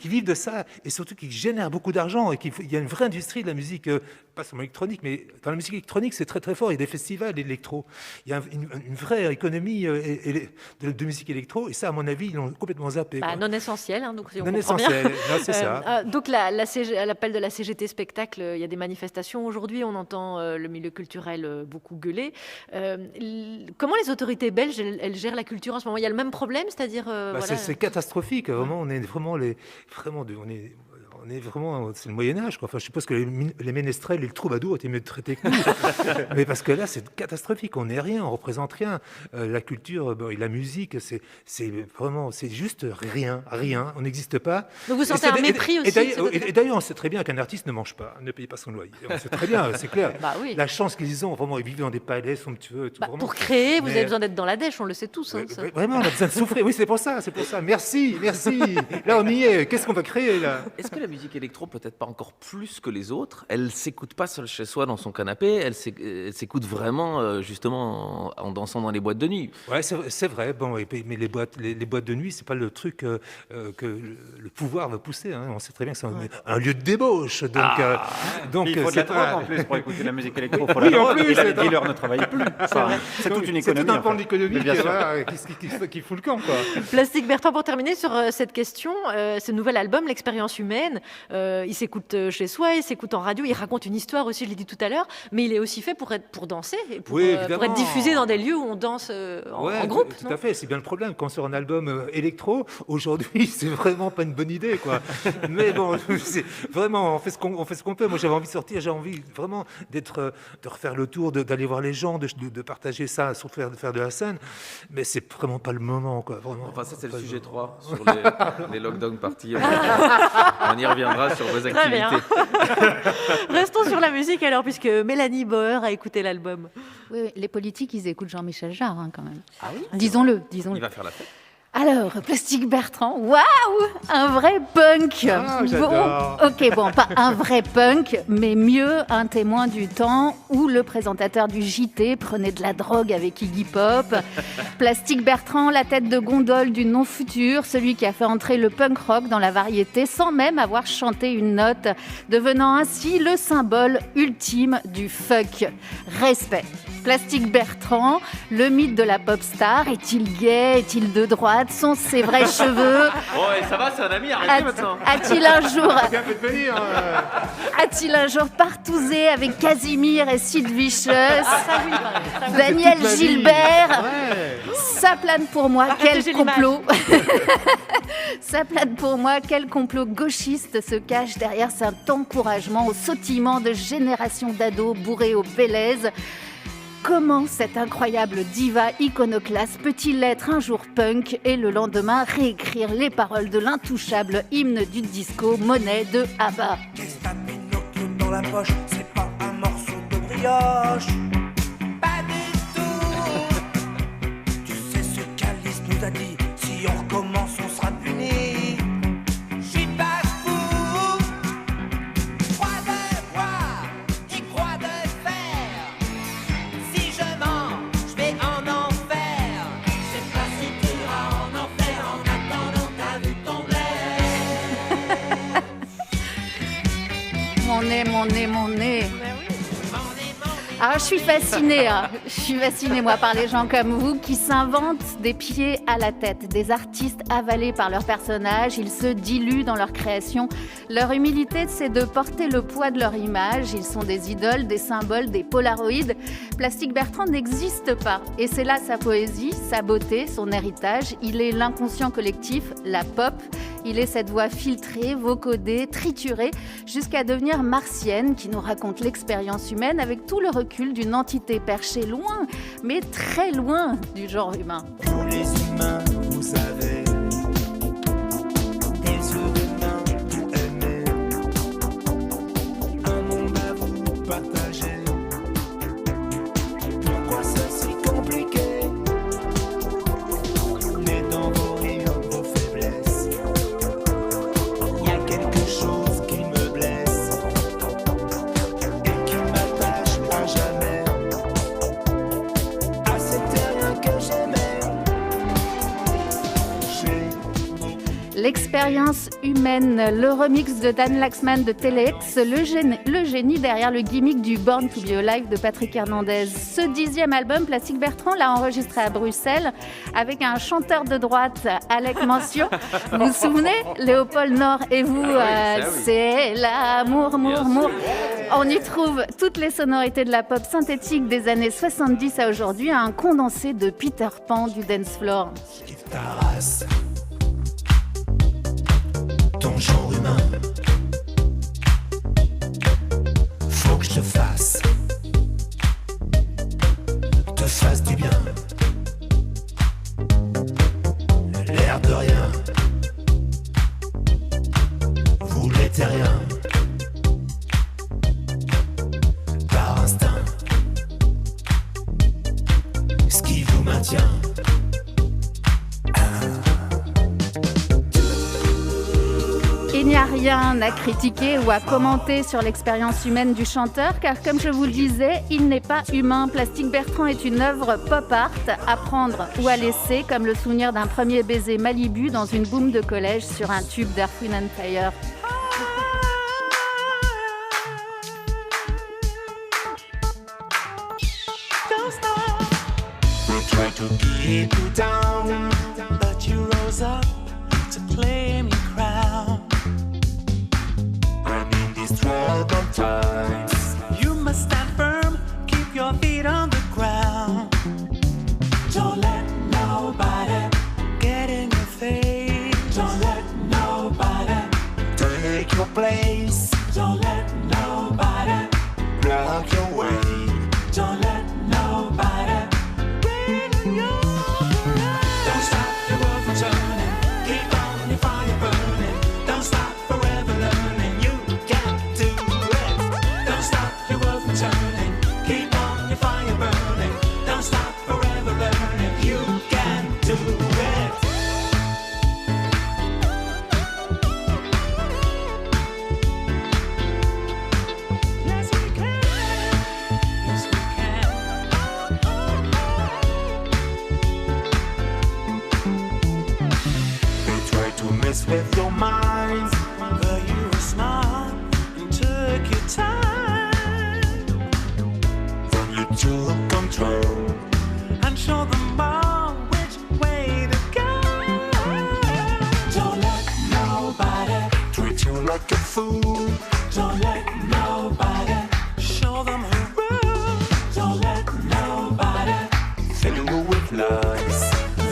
vivent de ça, et surtout qui génèrent beaucoup d'argent, et il y a une vraie industrie de la musique, pas seulement électronique, mais dans la musique électronique, c'est très très fort. Il y a des festivals d'électro. Il y a une vraie économie de musique électro, et ça, à mon avis, ils l'ont complètement zappé. Non essentiel, donc si on non comprend essentiel, bien. Non, c'est ça. Donc à l'appel de la CGT Spectacle, il y a des manifestations aujourd'hui. On entend le milieu culturel beaucoup gueuler. Comment les autorités belges elles gèrent la culture en ce moment? Il y a le même problème, c'est-à-dire C'est catastrophique. Vraiment, on est vraiment on est vraiment, c'est le Moyen-Âge, quoi. Enfin, je suppose que les ménestrels et le troubadour étaient mieux traités que nous. Mais parce que là, c'est catastrophique. On n'est rien, on représente rien. La culture et la musique, c'est vraiment, c'est juste rien. On n'existe pas. Donc vous sentez un mépris aussi. Et d'ailleurs, on sait très bien qu'un artiste ne mange pas, ne paye pas son loyer. On sait très bien, c'est clair. Bah oui. La chance qu'ils ont, vraiment, ils vivent dans des palais somptueux. Tout, pour créer, vous avez besoin d'être dans la dèche, on le sait tous. Hein, vraiment, on a besoin de souffrir. Oui, c'est pour ça. Merci. Là, on y est. Qu'est-ce qu'on va créer là? Est-ce que la musique électro, peut-être pas encore plus que les autres, elle s'écoute pas seule chez soi dans son canapé, elle s'écoute vraiment justement en dansant dans les boîtes de nuit? Ouais, c'est vrai. Bon, mais les boîtes de nuit, c'est pas le truc que le pouvoir va pousser. Hein. On sait très bien que c'est un lieu de débauche. Donc, il faut de la drogue en plus pour écouter la musique électro. Faut la drogue. Et là, les dealers ne travaillent plus. C'est toute une économie. C'est tout un pan de l'économie qui fout le camp, quoi. Plastic Bertrand, pour terminer sur cette question, ce nouvel album, L'Expérience humaine, il s'écoute chez soi, il s'écoute en radio, il raconte une histoire aussi, je l'ai dit tout à l'heure, mais il est aussi fait pour danser et pour être diffusé dans des lieux où on danse en groupe. Tout à fait, c'est bien le problème. Quand on sort un album électro, aujourd'hui, c'est vraiment pas une bonne idée, quoi. Mais bon, c'est vraiment, on fait ce qu'on peut. Moi, j'avais envie de sortir, j'ai envie vraiment de refaire le tour, d'aller voir les gens, de partager ça, de faire de la scène. Mais c'est vraiment pas le moment, quoi. Vraiment. Enfin, ça, c'est le sujet 3 sur les lockdown parties. On y reviendra sur vos activités. Restons sur la musique alors, puisque Mélanie Bauer a écouté l'album. Oui, les politiques, ils écoutent Jean-Michel Jarre quand même. Ah oui, disons-le. Il va faire la fête. Alors, Plastic Bertrand, waouh, un vrai punk. Bon, pas un vrai punk, mais mieux un témoin du temps où le présentateur du JT prenait de la drogue avec Iggy Pop. Plastic Bertrand, la tête de gondole du non-futur, celui qui a fait entrer le punk rock dans la variété sans même avoir chanté une note, devenant ainsi le symbole ultime du fuck. Respect. Plastic Bertrand, le mythe de la pop star, est-il gay, est-il de droite, sont ses vrais cheveux? Oh, et ça va, c'est un ami, arrêtez maintenant. A-t-il un jour partousé avec Casimir et Sid Vicious, Daniel Gilbert? Ça plane pour moi, quel complot. Ça plane pour moi, quel complot gauchiste se cache derrière cet encouragement au sautillement de générations d'ados bourrés au Bélez. Comment cette incroyable diva iconoclaste peut-il être un jour punk et le lendemain réécrire les paroles de l'intouchable hymne du disco Monnaie de ABBA? Qu'est-ce que t'as Pinocchio dans la poche? C'est pas un morceau de brioche. Pas du tout. Tu sais ce qu'Alice nous a dit, si on recommence on sera puni. J'suis pas fou. Croix de bois et croix de fer. Si je mens, je vais en enfer. C'est pas si tu iras en enfer en attendant t'as vu ton blé. Mon nez. Alors, je suis fascinée, moi, par les gens comme vous qui s'inventent des pieds à la tête, des artistes avalés par leurs personnages, ils se diluent dans leur création. Leur humilité, c'est de porter le poids de leur image. Ils sont des idoles, des symboles, des polaroïdes. Plastic Bertrand n'existe pas. Et c'est là sa poésie, sa beauté, son héritage. Il est l'inconscient collectif, la pop. Il est cette voix filtrée, vocodée, triturée, jusqu'à devenir martienne, qui nous raconte l'expérience humaine avec tout le recul d'une entité perchée loin, mais très loin du genre humain. Tous les humains, vous savez, ils se donnent tout aimer. Un monde à vous partager. Pourquoi c'est si compliqué? Mais dans vos rires, vos faiblesses, il y a quelque chose qui me blesse et qui m'attache à jamais à ces terrains que j'aimais. L'expérience humaine, le remix de Dan Laxman de Telex, le génie derrière le gimmick du Born to be Alive de Patrick Hernandez. Ce 10e album, Plastic Bertrand l'a enregistré à Bruxelles avec un chanteur de droite, Alec Mention. Vous vous souvenez? Léopold Nord et vous, c'est l'amour, amour. On y trouve toutes les sonorités de la pop synthétique des années 70 à aujourd'hui, un condensé de Peter Pan du dance floor. Ta race, ton genre humain, l'air de rien. Vous les terriens, par instinct, ce qui vous maintient. Il n'y a rien à critiquer ou à commenter sur l'expérience humaine du chanteur, car comme je vous le disais, il n'est pas humain. Plastic Bertrand est une œuvre pop art à prendre ou à laisser, comme le souvenir d'un premier baiser Malibu dans une boum de collège sur un tube d'Earth, Wind & Fire. We tried to keep you down, but you rose up to claim your crown. And in these troubled times, you must stand firm, keep your feet on the ground. Don't let nobody get in your face. Don't let nobody take your place. Don't let nobody block your way. Don't let nobody bring in your parade. Don't stop your world from turning. Keep on your fire burning. Don't stop forever learning. You can do it. Don't stop your world from turning. Keep on your fire burning. Don't stop forever learning. You can do it. Yes, we can. Yes, we can. They try to mess with your minds, but you were smart and took your time. Then you took control and showed them all which way to go. Don't let nobody treat you like a fool. Don't let nobody show them who rules. Don't let nobody fill you with lies.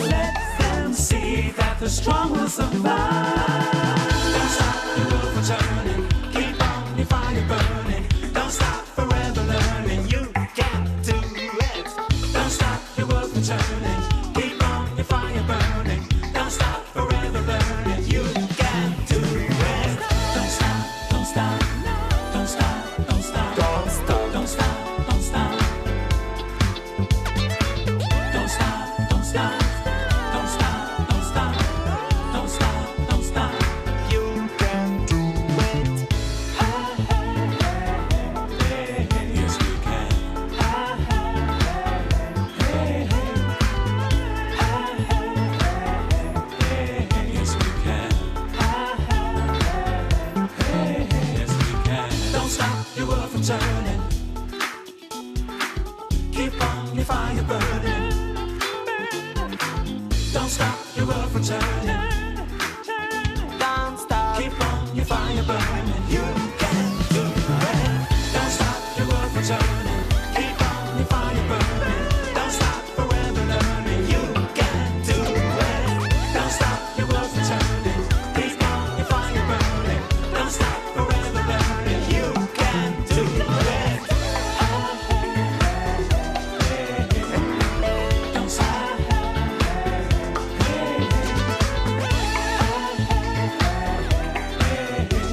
Let them see that the strong will survive. Don't stop your world from turning. Keep on your fire burning. Don't stop forever learning. You can do it. Don't stop your world from turning. Keep on your fire burning. Don't stop forever learning. You can do it. Don't stop, don't stop, don't stop, don't stop, don't stop, don't stop, don't stop. Don't stop, don't stop, don't stop, don't stop, don't stop, don't stop. You can do it. Yes, we can. Yes, we can. Yes, we can. Don't stop your world from turning. Keep on your fire burning. Don't stop your world from turning. Don't stop. Keep on your fire burning. You can do it. Don't stop your world from turning. Keep on your fire burning. Don't stop forever learning. You can do it. Don't stop your world from turning. Keep on your fire burning. Don't stop forever learning. You can do it. Don't stop.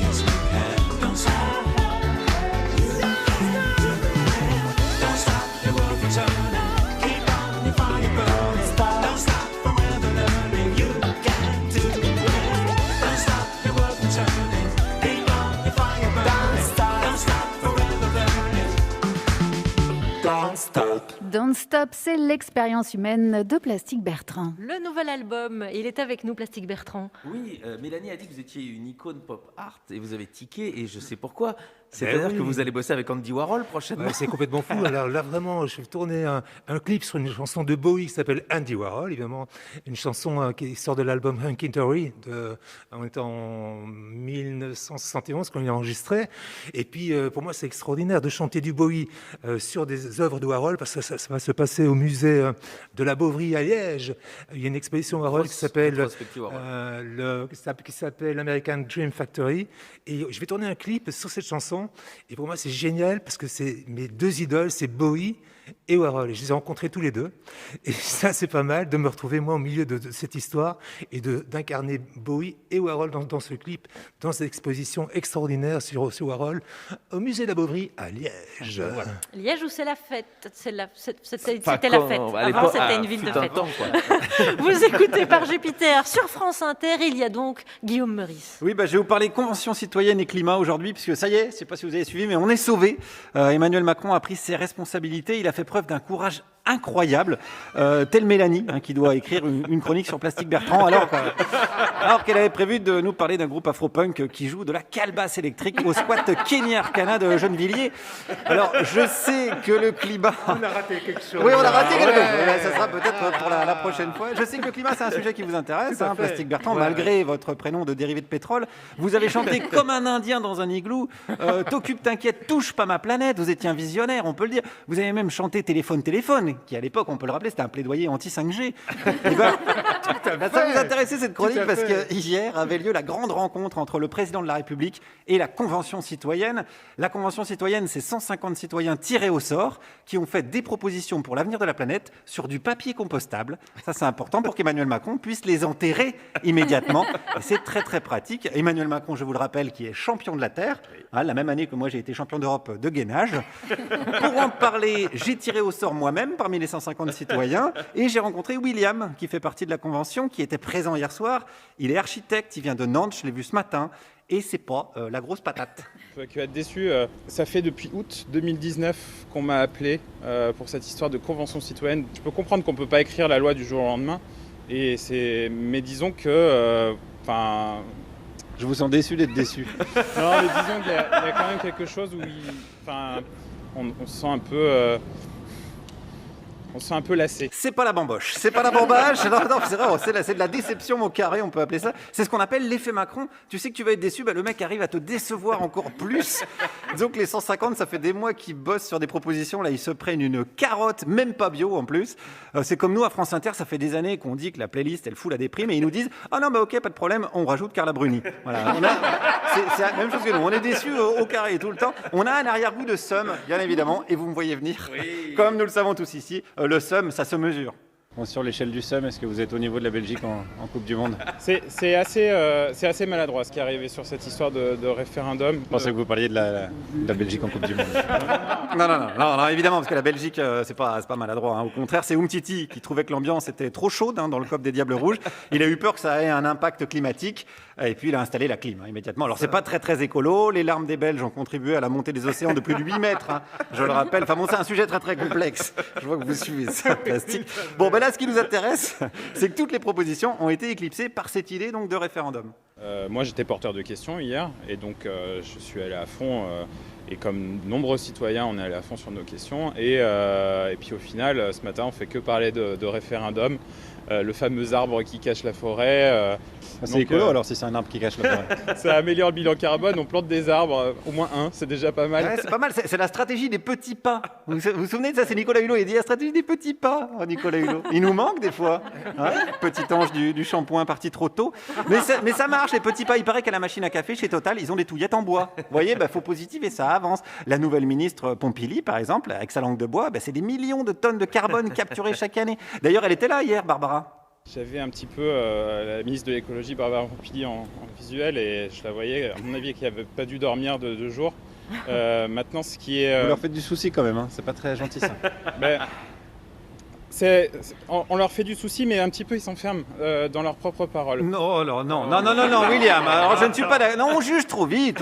Yes, we can. Don't stop. Don't stop your world from turning. Keep on your fire burning. Don't stop forever learning. You can do it. Don't stop your world from turning. Keep on your fire burning. Don't stop forever learning. Don't stop. Don't Stop, c'est l'expérience humaine de Plastic Bertrand. Le nouvel album, il est avec nous, Plastic Bertrand. Oui, Mélanie a dit que vous étiez une icône pop art et vous avez tiqué et je sais pourquoi. C'est-à-dire que vous allez bosser avec Andy Warhol prochainement. Ouais, c'est complètement fou. Alors là, vraiment, je vais tourner un clip sur une chanson de Bowie qui s'appelle Andy Warhol, évidemment. Une chanson qui sort de l'album Hunky Dory, on était en 1971 quand il a enregistré. Et puis, pour moi, c'est extraordinaire de chanter du Bowie sur des œuvres de Warhol, parce que ça va se passer au musée de la Beauvrie à Liège. Il y a une exposition Warhol qui s'appelle American Dream Factory. Et je vais tourner un clip sur cette chanson. Et pour moi, c'est génial parce que c'est mes deux idoles, c'est Bowie et Warhol. Et je les ai rencontrés tous les deux. Et ça, c'est pas mal de me retrouver, moi, au milieu de cette histoire et d'incarner Bowie et Warhol dans ce clip, dans cette exposition extraordinaire sur Warhol au musée de la Bovary à Liège. Voilà. Liège où c'est la fête. C'était la fête. Avant, c'était une ville de fête. Vous écoutez Par Jupiter sur France Inter. Il y a donc Guillaume Meurice. Oui, je vais vous parler convention citoyenne et climat aujourd'hui, puisque ça y est, je ne sais pas si vous avez suivi, mais on est sauvés. Emmanuel Macron a pris ses responsabilités. Il a fait preuve d'un courage incroyable, telle Mélanie, qui doit écrire une chronique sur Plastic Bertrand, alors qu'elle avait prévu de nous parler d'un groupe afro-punk qui joue de la calebasse électrique au squat Kenny Arcana de Gennevilliers. Alors, je sais que le climat... On a raté quelque chose. Oui, on a raté quelque chose. Ça sera peut-être pour la prochaine fois. Je sais que le climat, c'est un sujet qui vous intéresse, Plastic Bertrand, malgré votre prénom de dérivé de pétrole. Vous avez chanté comme un Indien dans un igloo. T'occupe, t'inquiète, touche pas ma planète. Vous étiez un visionnaire, on peut le dire. Vous avez même chanté Téléphone, qui à l'époque, on peut le rappeler, c'était un plaidoyer anti-5G. Ça vous intéressait cette chronique parce que hier avait lieu la grande rencontre entre le président de la République et la Convention citoyenne. La Convention citoyenne, c'est 150 citoyens tirés au sort qui ont fait des propositions pour l'avenir de la planète sur du papier compostable. Ça, c'est important pour qu'Emmanuel Macron puisse les enterrer immédiatement. Et c'est très, très pratique. Emmanuel Macron, je vous le rappelle, qui est champion de la Terre, la même année que moi, j'ai été champion d'Europe de gainage. Pour en parler, j'ai tiré au sort moi-même parmi les 150 citoyens et j'ai rencontré William, qui fait partie de la Convention, qui était présent hier soir. Il est architecte, il vient de Nantes, je l'ai vu ce matin. Et c'est pas la grosse patate. Je vais être déçu. Ça fait depuis août 2019 qu'on m'a appelé pour cette histoire de convention citoyenne. Je peux comprendre qu'on ne peut pas écrire la loi du jour au lendemain. Mais disons que... je vous sens déçu d'être déçu. Non, mais disons qu'il y a quand même quelque chose où on se sent un peu... On se sent un peu lassé. C'est pas la bamboche, c'est pas la bambage. Non, c'est vrai, c'est de la déception au carré, on peut appeler ça. C'est ce qu'on appelle l'effet Macron. Tu sais que tu vas être déçu, le mec arrive à te décevoir encore plus. Disons que les 150, ça fait des mois qu'ils bossent sur des propositions. Là, ils se prennent une carotte, même pas bio en plus. C'est comme nous à France Inter, ça fait des années qu'on dit que la playlist, elle fout la déprime. Et ils nous disent, ah non, ok, pas de problème, on rajoute Carla Bruni. Voilà, c'est la même chose que nous. On est déçus au carré tout le temps. On a un arrière-goût de somme, bien évidemment, et vous me voyez venir. Oui. Comme nous le savons tous ici. Le SUM, ça se mesure. Bon, sur l'échelle du SUM, est-ce que vous êtes au niveau de la Belgique en Coupe du Monde ? C'est assez maladroit ce qui est arrivé sur cette histoire de référendum. Je pensais que vous parliez de la Belgique en Coupe du Monde. Non, évidemment, parce que la Belgique, c'est pas maladroit. Au contraire, c'est Umtiti qui trouvait que l'ambiance était trop chaude dans le COP des Diables Rouges. Il a eu peur que ça ait un impact climatique. Et puis, il a installé la clim immédiatement. Alors, c'est pas très, très écolo. Les larmes des Belges ont contribué à la montée des océans de plus de 8 mètres. Je le rappelle. Enfin bon, c'est un sujet très, très complexe. Je vois que vous suivez ça, Plastique. Bon, là, ce qui nous intéresse, c'est que toutes les propositions ont été éclipsées par cette idée donc, de référendum. Moi, j'étais porteur de questions hier. Et donc, je suis allé à fond. Et comme nombreux citoyens, on est allé à fond sur nos questions. Et puis, au final, ce matin, on fait que parler de référendum. Le fameux arbre qui cache la forêt. C'est écolo alors si c'est un arbre qui cache la forêt. Ça améliore le bilan carbone, on plante des arbres, au moins un, c'est déjà pas mal. Ouais, c'est pas mal, c'est la stratégie des petits pas. Vous vous souvenez de ça, c'est Nicolas Hulot, il dit la stratégie des petits pas, Nicolas Hulot. Il nous manque des fois. Petit ange du shampoing parti trop tôt. Mais ça marche, les petits pas. Il paraît qu'à la machine à café, chez Total, ils ont des touillettes en bois. Vous voyez, faut positiver, ça avance. La nouvelle ministre Pompili, par exemple, avec sa langue de bois, c'est des millions de tonnes de carbone capturées chaque année. D'ailleurs, elle était là hier, Barbara. J'avais un petit peu la ministre de l'écologie, Barbara Pompili, en visuel et je la voyais, à mon avis, qui n'avait pas dû dormir de 2 jours. Maintenant, ce qui est... Vous leur faites du souci quand même, c'est pas très gentil ça. On leur fait du souci, mais un petit peu ils s'enferment dans leurs propres paroles. Non, William. Alors je ne suis pas d'accord. Non, on juge trop vite.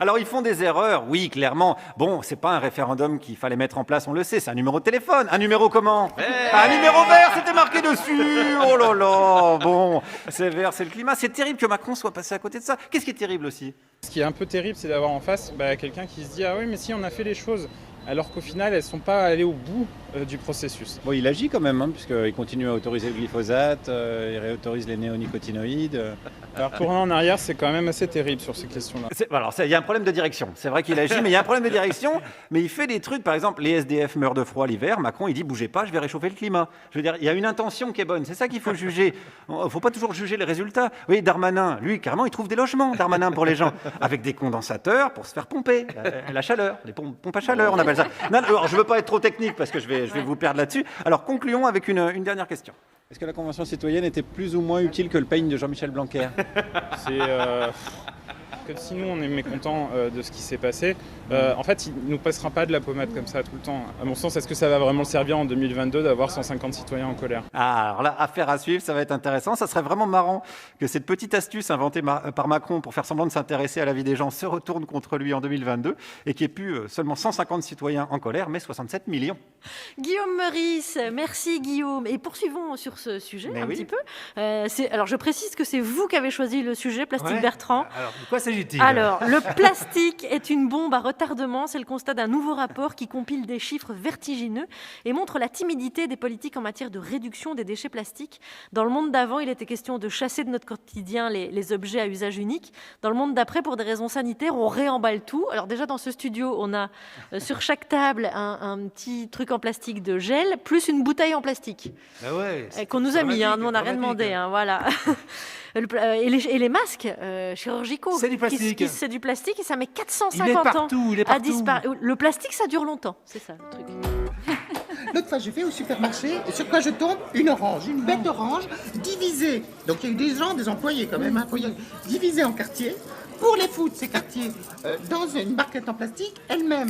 Alors ils font des erreurs, oui, clairement. Bon, c'est pas un référendum qu'il fallait mettre en place, on le sait. C'est un numéro de téléphone. Un numéro comment ? Un numéro vert, c'était marqué dessus. Oh là là. Bon, c'est vert, c'est le climat. C'est terrible que Macron soit passé à côté de ça. Qu'est-ce qui est terrible aussi ? Ce qui est un peu terrible, c'est d'avoir en face quelqu'un qui se dit ah oui, mais si on a fait les choses. Alors qu'au final, elles ne sont pas allées au bout du processus. Bon, il agit quand même, hein, puisqu'il continue à autoriser le glyphosate, il réautorise les néonicotinoïdes. Alors pour un en arrière, c'est quand même assez terrible sur ces questions-là. Alors il y a un problème de direction. C'est vrai qu'il agit, mais il y a un problème de direction. Mais il fait des trucs, par exemple, les SDF meurent de froid l'hiver. Macron, il dit bougez pas, je vais réchauffer le climat. Je veux dire, il y a une intention qui est bonne. C'est ça qu'il faut juger. Il ne faut pas toujours juger les résultats. Vous voyez, Darmanin, lui, carrément, il trouve des logements, Darmanin, pour les gens, avec des condensateurs pour se faire pomper la chaleur, les pompes à chaleur, on appelle ça. Non, alors, je ne veux pas être trop technique parce que je vais vous perdre là-dessus. Alors concluons avec une dernière question. Est-ce que la Convention citoyenne était plus ou moins utile que le peigne de Jean-Michel Blanquer? C'est que si nous on est mécontents de ce qui s'est passé, en fait il ne nous passera pas de la pommade comme ça tout le temps. À mon sens, est-ce que ça va vraiment servir en 2022 d'avoir 150 citoyens en colère? Alors là, affaire à suivre, ça va être intéressant. Ça serait vraiment marrant que cette petite astuce inventée par Macron pour faire semblant de s'intéresser à la vie des gens se retourne contre lui en 2022 et qu'il n'y ait plus seulement 150 citoyens en colère, mais 67 millions. Guillaume Meurice, merci Guillaume. Et poursuivons sur ce sujet petit peu. Alors je précise que c'est vous qui avez choisi le sujet, Plastique Bertrand. Alors, de quoi s'agit-il? Alors, le plastique est une bombe à retardement. C'est le constat d'un nouveau rapport qui compile des chiffres vertigineux et montre la timidité des politiques en matière de réduction des déchets plastiques. Dans le monde d'avant, il était question de chasser de notre quotidien les objets à usage unique. Dans le monde d'après, pour des raisons sanitaires, on réemballe tout. Alors déjà, dans ce studio, on a sur chaque table un petit truc en plastique de gel, plus une bouteille en plastique. Ah ouais, qu'on nous a mis, nous on n'a rien demandé. Voilà. Et les masques chirurgicaux. C'est du plastique. C'est du plastique et ça met 450 il est partout, à disparaître. Le plastique, ça dure longtemps, c'est ça le truc. L'autre fois, je vais au supermarché, et sur quoi je tombe? Une orange, une bête d'orange, divisée. Donc il y a eu des gens, des employés quand même, divisés en quartiers, pour les foutre, ces quartiers, dans une barquette en plastique, elle-même,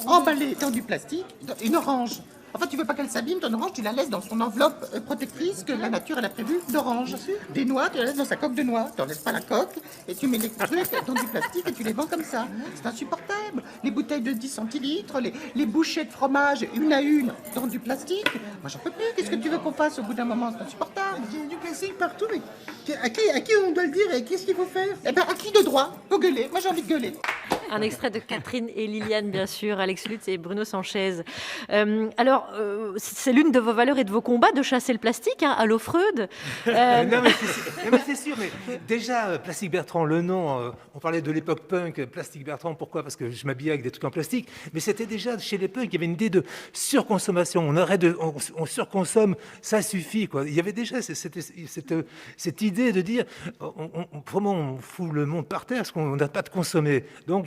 emballée dans du plastique, une orange. Enfin, tu veux pas qu'elle s'abîme, ton orange, tu la laisses dans son enveloppe protectrice que la nature elle a prévue d'orange. Des noix, tu la laisses dans sa coque de noix. Tu n'en laisses pas la coque et tu mets les trucs dans du plastique et tu les vends comme ça. C'est insupportable. Les bouteilles de 10 centilitres, les bouchées de fromage, une à une, dans du plastique. Moi, j'en peux plus. Qu'est-ce que tu veux qu'on fasse au bout d'un moment? C'est insupportable. Il y a du plastique partout, mais à qui on doit le dire et qu'est-ce qu'il faut faire? Eh bien, à qui de droit? Faut gueuler. Moi, j'ai envie de gueuler. Un extrait de Catherine et Liliane, bien sûr, Alex Lutz et Bruno Sanchez. Alors, c'est l'une de vos valeurs et de vos combats de chasser le plastique, à l'eau Freud. Non, mais c'est sûr. Mais déjà, Plastique Bertrand, le nom, on parlait de l'époque punk, Plastique Bertrand, pourquoi? Parce que je m'habillais avec des trucs en plastique. Mais c'était déjà chez les punks, il y avait une idée de surconsommation. On surconsomme, ça suffit, quoi. Il y avait déjà cette idée de dire, on fout le monde par terre parce qu'on n'a pas de consommer. Donc,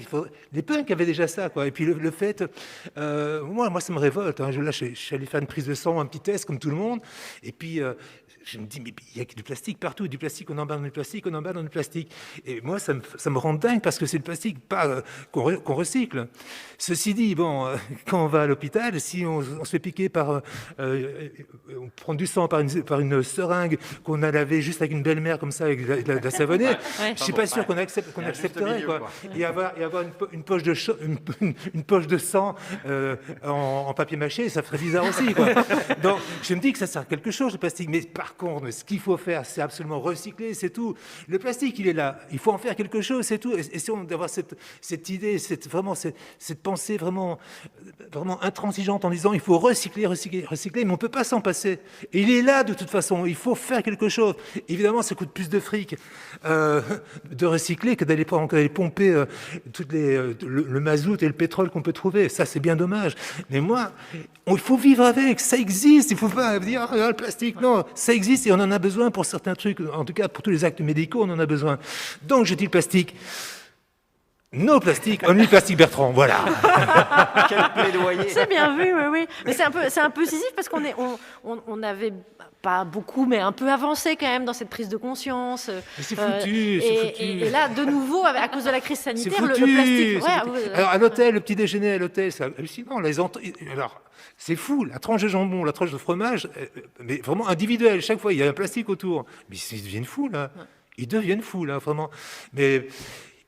les punks avaient déjà ça, quoi. Et puis le fait, moi ça me révolte. Là, je suis allé faire une prise de sang, un petit test comme tout le monde. Et puis je me dis, mais il y a du plastique partout, du plastique, on emballe dans du plastique, on emballe dans du plastique. Et moi, ça me rend dingue parce que c'est le plastique qu'on recycle. Ceci dit, bon, quand on va à l'hôpital, si on se fait piquer on prend du sang par une seringue qu'on a lavé juste avec une belle-mère comme ça, avec de la savonnée, je ne suis pas sûr qu'on accepterait, quoi. Et avoir une poche de sang en papier mâché, ça ferait bizarre aussi, quoi. Donc, je me dis que ça sert à quelque chose, le plastique. Mais par contre, ce qu'il faut faire, c'est absolument recycler, c'est tout. Le plastique, il est là. Il faut en faire quelque chose, c'est tout. Essayons d'avoir cette idée, cette pensée vraiment intransigeante en disant il faut recycler, mais on ne peut pas s'en passer. Et il est là de toute façon. Il faut faire quelque chose. Évidemment, ça coûte plus de fric de recycler que d'aller pomper le mazout et le pétrole qu'on peut trouver. Ça, c'est bien dommage. Mais moi, il faut vivre avec. Ça existe. Il ne faut pas dire le plastique. Non, ça existe et on en a besoin pour certains trucs. En tout cas, pour tous les actes médicaux, on en a besoin. Donc, je dis le plastique. No plastique, only Plastique Bertrand, voilà. Quel plaidoyer. C'est bien vu, oui. Mais c'est un peu scisif parce qu'on avait pas beaucoup, mais un peu avancé quand même dans cette prise de conscience. Mais c'est foutu, et là, de nouveau, à cause de la crise sanitaire, le plastique. Alors à l'hôtel, le petit déjeuner à l'hôtel, c'est hallucinant. Alors, c'est fou, la tranche de jambon, la tranche de fromage, mais vraiment individuelle. Chaque fois, il y a un plastique autour. Mais ils deviennent fous, là. Ils deviennent fous, là, vraiment. Mais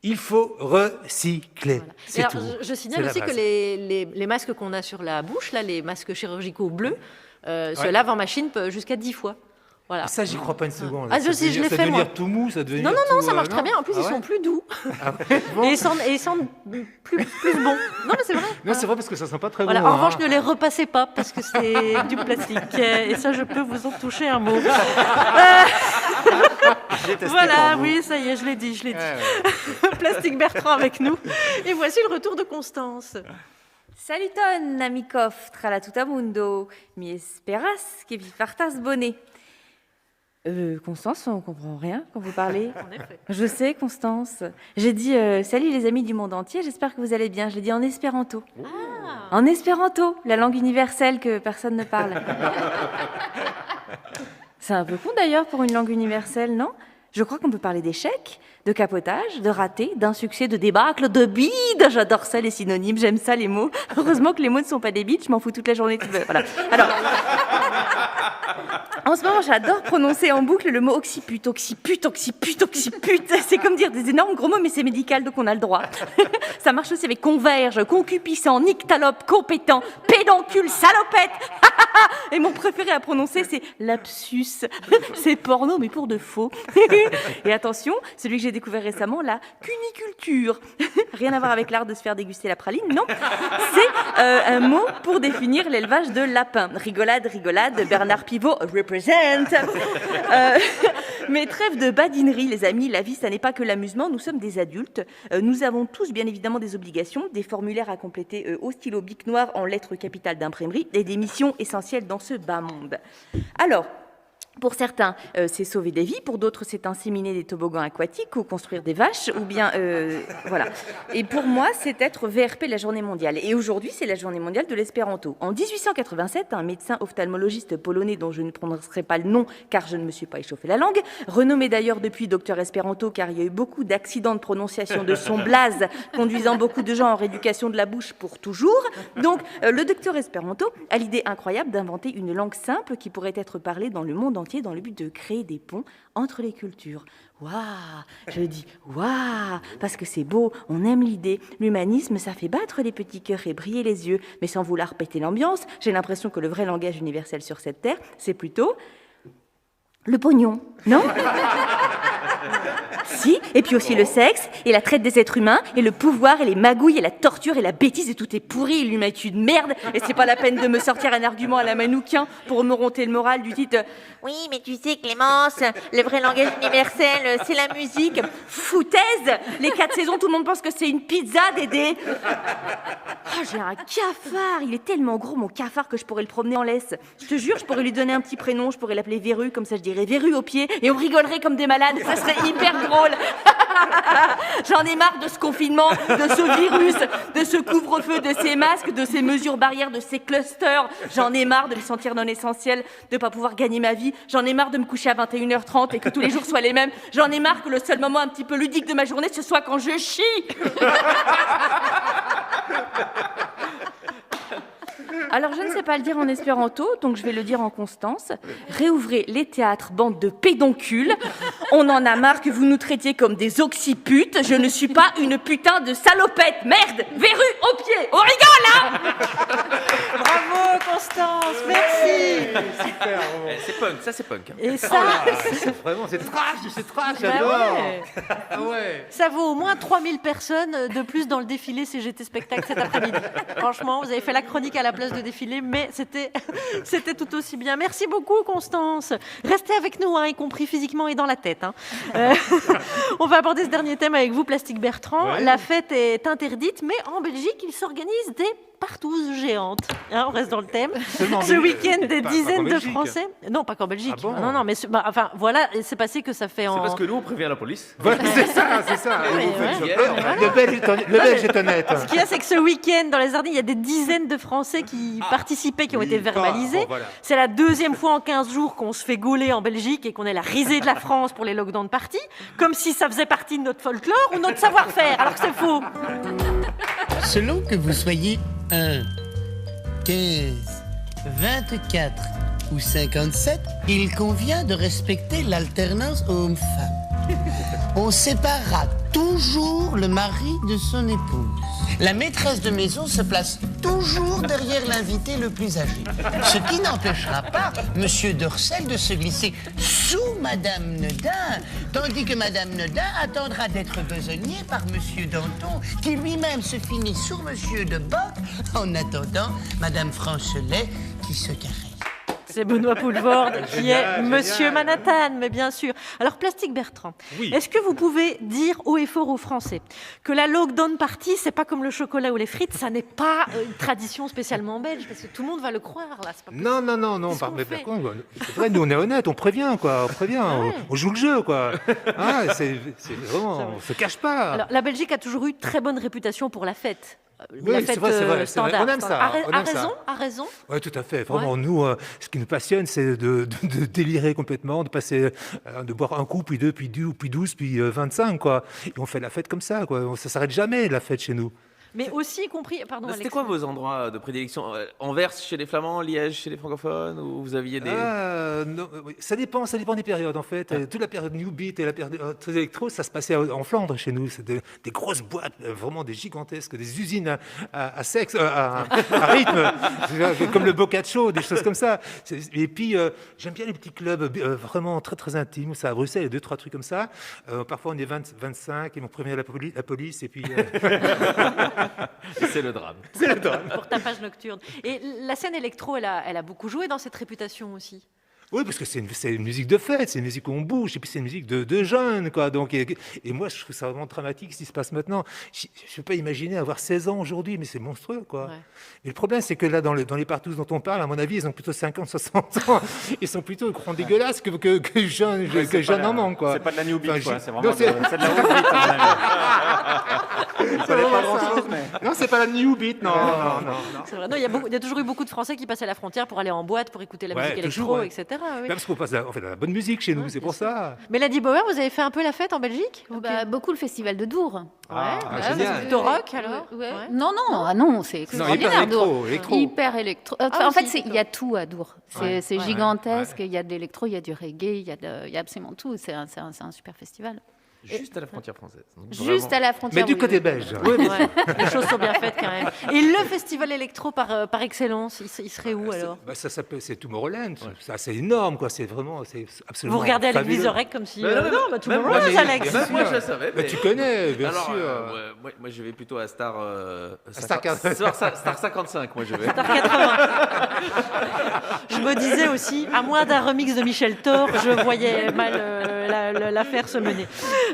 il faut recycler. Voilà. C'est alors, tout. Je signale aussi que les masques qu'on a sur la bouche, là, les masques chirurgicaux bleus, se lavent en machine jusqu'à 10 fois. Voilà. Ça, j'y crois pas une seconde. Ah, je l'ai fait, moi. tout mou, ça devenir Non, ça marche très bien. En plus, ils sont plus doux. Bon. Et ils sentent plus bons. Non, mais c'est vrai. Non, c'est vrai parce que ça sent pas très bon. En revanche, ne les repassez pas parce que c'est du plastique. Et ça, je peux vous en toucher un mot. Voilà, oui, ça y est, je l'ai dit. Plastique Bertrand avec nous. Et voici le retour de Constance. Saluton, amicov, tra tuta mundo, mi esperas que vi fartas bonnet. Constance, on comprend rien quand vous parlez. En effet. Je sais, Constance. J'ai dit salut les amis du monde entier, j'espère que vous allez bien. Je l'ai dit en espéranto. En espéranto, la langue universelle que personne ne parle. C'est un peu con d'ailleurs pour une langue universelle, non ? Je crois qu'on peut parler d'échec, de capotage, de raté, d'insuccès, de débâcle, de bide. J'adore ça, les synonymes, j'aime ça, les mots. Heureusement que les mots ne sont pas des bides, je m'en fous toute la journée. Voilà. Alors, en ce moment, j'adore prononcer en boucle le mot occiput. C'est comme dire des énormes gros mots, mais c'est médical, donc on a le droit. Ça marche aussi avec converge, concupissant, nyctalope, compétent, pédoncule, salopette. Et mon préféré à prononcer, c'est lapsus. C'est porno, mais pour de faux. Et attention, celui que j'ai découvert récemment, la cuniculture. Rien à voir avec l'art de se faire déguster la praline, non. C'est un mot pour définir l'élevage de lapins. Rigolade, Bernard Pivot represent. Mais trêve de badinerie, les amis. La vie, ça n'est pas que l'amusement. Nous sommes des adultes. Nous avons tous, bien évidemment, des obligations, des formulaires à compléter au stylo bic noir en lettres capitales d'imprimerie et des missions essentielles dans ce bas monde. Alors, pour certains, c'est sauver des vies. Pour d'autres, c'est inséminer des toboggans aquatiques ou construire des vaches. Ou bien, voilà. Et pour moi, c'est être VRP de la journée mondiale. Et aujourd'hui, c'est la journée mondiale de l'espéranto. En 1887, un médecin ophtalmologiste polonais dont je ne prononcerai pas le nom car je ne me suis pas échauffé la langue, renommé d'ailleurs depuis docteur espéranto car il y a eu beaucoup d'accidents de prononciation de son blaze, conduisant beaucoup de gens en rééducation de la bouche pour toujours. Donc, le docteur espéranto a l'idée incroyable d'inventer une langue simple qui pourrait être parlée dans le monde entier dans le but de créer des ponts entre les cultures. Waouh, je dis waouh, parce que c'est beau, on aime l'idée. L'humanisme, ça fait battre les petits cœurs et briller les yeux, mais sans vouloir péter l'ambiance. J'ai l'impression que le vrai langage universel sur cette terre, c'est plutôt le pognon, non ? Si, et puis aussi le sexe, et la traite des êtres humains, et le pouvoir, et les magouilles, et la torture, et la bêtise, et tout est pourri, et l'humanité de merde, et c'est pas la peine de me sortir un argument à la manouquin pour me ronter le moral du titre « Oui, mais tu sais, Clémence, le vrai langage universel, c'est la musique. » Foutaise ! Les 4 saisons, tout le monde pense que c'est une pizza, Dédé. Oh, j'ai un cafard, il est tellement gros, mon cafard, que je pourrais le promener en laisse. Je te jure, je pourrais lui donner un petit prénom, je pourrais l'appeler Verru, comme ça je dirais Verru au pied, et on rigolerait comme des malades, ça serait hyper drôle. J'en ai marre de ce confinement, de ce virus, de ce couvre-feu, de ces masques, de ces mesures barrières, de ces clusters. J'en ai marre de me sentir non essentiel, de pas pouvoir gagner ma vie. J'en ai marre de me coucher à 21h30 et que tous les jours soient les mêmes. J'en ai marre que le seul moment un petit peu ludique de ma journée, ce soit quand je chie. Alors, je ne sais pas le dire en espéranto, donc je vais le dire en Constance. Réouvrez les théâtres, bande de pédoncules. On en a marre que vous nous traitiez comme des occiputes. Je ne suis pas une putain de salopette. Merde, verrue au pied. On rigole, hein? Bravo, Constance, merci. Super. C'est punk, ça c'est punk. Et ça, vraiment, c'est trash, Bah j'adore. ouais. Ah ouais. Ça vaut au moins 3000 personnes de plus dans le défilé CGT Spectacle cet après-midi. Franchement, vous avez fait la chronique à la place de défilé, mais c'était tout aussi bien. Merci beaucoup, Constance. Restez avec nous, hein, y compris physiquement et dans la tête. Hein. On va aborder ce dernier thème avec vous, Plastique Bertrand. Ouais. La fête est interdite, mais en Belgique, il s'organise des partouzes géantes. Hein, on reste dans le thème. Ce week-end, des dizaines de Français. Non, pas qu'en Belgique. Ah bon non, mais enfin, voilà, c'est passé que ça fait en. C'est parce que nous, on prévient la police. Voilà, c'est ça. Le Belge est honnête. Ce qu'il y a, c'est que ce week-end, dans les Ardennes, il y a des dizaines de Français qui participaient, qui ont été verbalisés. Voilà. C'est la deuxième fois en 15 jours qu'on se fait gauler en Belgique et qu'on est la risée de la France pour les lockdowns parties, comme si ça faisait partie de notre folklore ou notre savoir-faire, alors que c'est faux. Selon que vous soyez 1, 15, 24 ou 57, il convient de respecter l'alternance homme-femme. On séparera toujours le mari de son épouse. La maîtresse de maison se place toujours derrière l'invité le plus âgé. Ce qui n'empêchera pas Monsieur Dorcel de se glisser sous Madame Nedin, tandis que Madame Nedin attendra d'être besognée par Monsieur Danton, qui lui-même se finit sur Monsieur de Bock, en attendant Madame Franchelet qui se caresse. C'est Benoît Poulvorde qui est Monsieur Manhattan, mais bien sûr. Alors, Plastique Bertrand, est-ce que vous pouvez dire haut et fort aux Français que la lockdown party, c'est pas comme le chocolat ou les frites, ça n'est pas une tradition spécialement belge, parce que tout le monde va le croire, là. C'est pas possible. Non. Par contre, c'est vrai, nous, on est honnête, on prévient, quoi. On joue le jeu, quoi. C'est vraiment, on se cache pas. Alors, la Belgique a toujours eu très bonne réputation pour la fête. Oui, c'est vrai. Standard. On aime ça. A raison. Oui, tout à fait. Vraiment, nous, ce qui nous passionne, c'est de délirer complètement, de passer, de boire un coup, puis deux, puis 12, puis 25, quoi. Et on fait la fête comme ça, quoi. Ça s'arrête jamais, la fête chez nous. Mais aussi, y compris... Pardon, C'était quoi vos endroits de prédilection? Anvers chez les Flamands, Liège chez les francophones, ou vous aviez des... Non, ça dépend des périodes, en fait. Toute la période New Beat et la période très électro, ça se passait en Flandre, chez nous. C'était des grosses boîtes, vraiment des gigantesques, des usines à sexe, à rythme, comme le Boccaccio, des choses comme ça. Et puis, j'aime bien les petits clubs vraiment très, très intimes. Ça, à Bruxelles, il y a 2-3 trucs comme ça. Parfois, on est 25, ils m'ont prévenu la police, et puis... C'est le drame. Pour tapage nocturne. Et la scène électro, elle a beaucoup joué dans cette réputation aussi. Oui, parce que c'est une musique de fête, c'est une musique où on bouge, et puis c'est une musique de jeunes, quoi. Donc, et moi, je trouve ça vraiment dramatique ce qui se passe maintenant. Je ne peux pas imaginer avoir 16 ans aujourd'hui, mais c'est monstrueux, quoi. Ouais. Et le problème, c'est que là, dans les partous dont on parle, à mon avis, ils ont plutôt 50, 60 ans. Ils sont plutôt dégueulasses que jeunes, que jeunes enfants, quoi. C'est pas de la new beat, quoi. C'est vraiment c'est de la old beat, à mon avis. Non, c'est pas la new beat, non. C'est vrai. Non, il y a toujours eu beaucoup de Français qui passaient la frontière pour aller en boîte, pour écouter la musique électro, etc. Oui. Parce qu'on passe la bonne musique chez nous, c'est pour ça. Mélanie Bauer, vous avez fait un peu la fête en Belgique? Beaucoup le festival de Dour. C'est plutôt rock alors? Non, c'est extraordinaire. Hyper électro. En fait, il y a tout à Dour. C'est gigantesque. Il y a de l'électro, il y a du reggae, il y a absolument tout. C'est un super festival. Juste à la frontière française. Juste à la frontière. Mais du côté belge. Les choses sont bien faites quand même. Et le festival électro par excellence, il serait où alors? Ça s'appelle, c'est Tomorrowland. C'est énorme, quoi. C'est absolument. Vous regardez à l'église Orec comme si. Non, Tomorrowland, Alex. Moi, je le savais. Mais tu connais, bien sûr. Moi, je vais plutôt à Star 55. Moi, je vais. Star 80. Je me disais aussi, à moins d'un remix de Michel Thor, je voyais mal l'affaire se mener.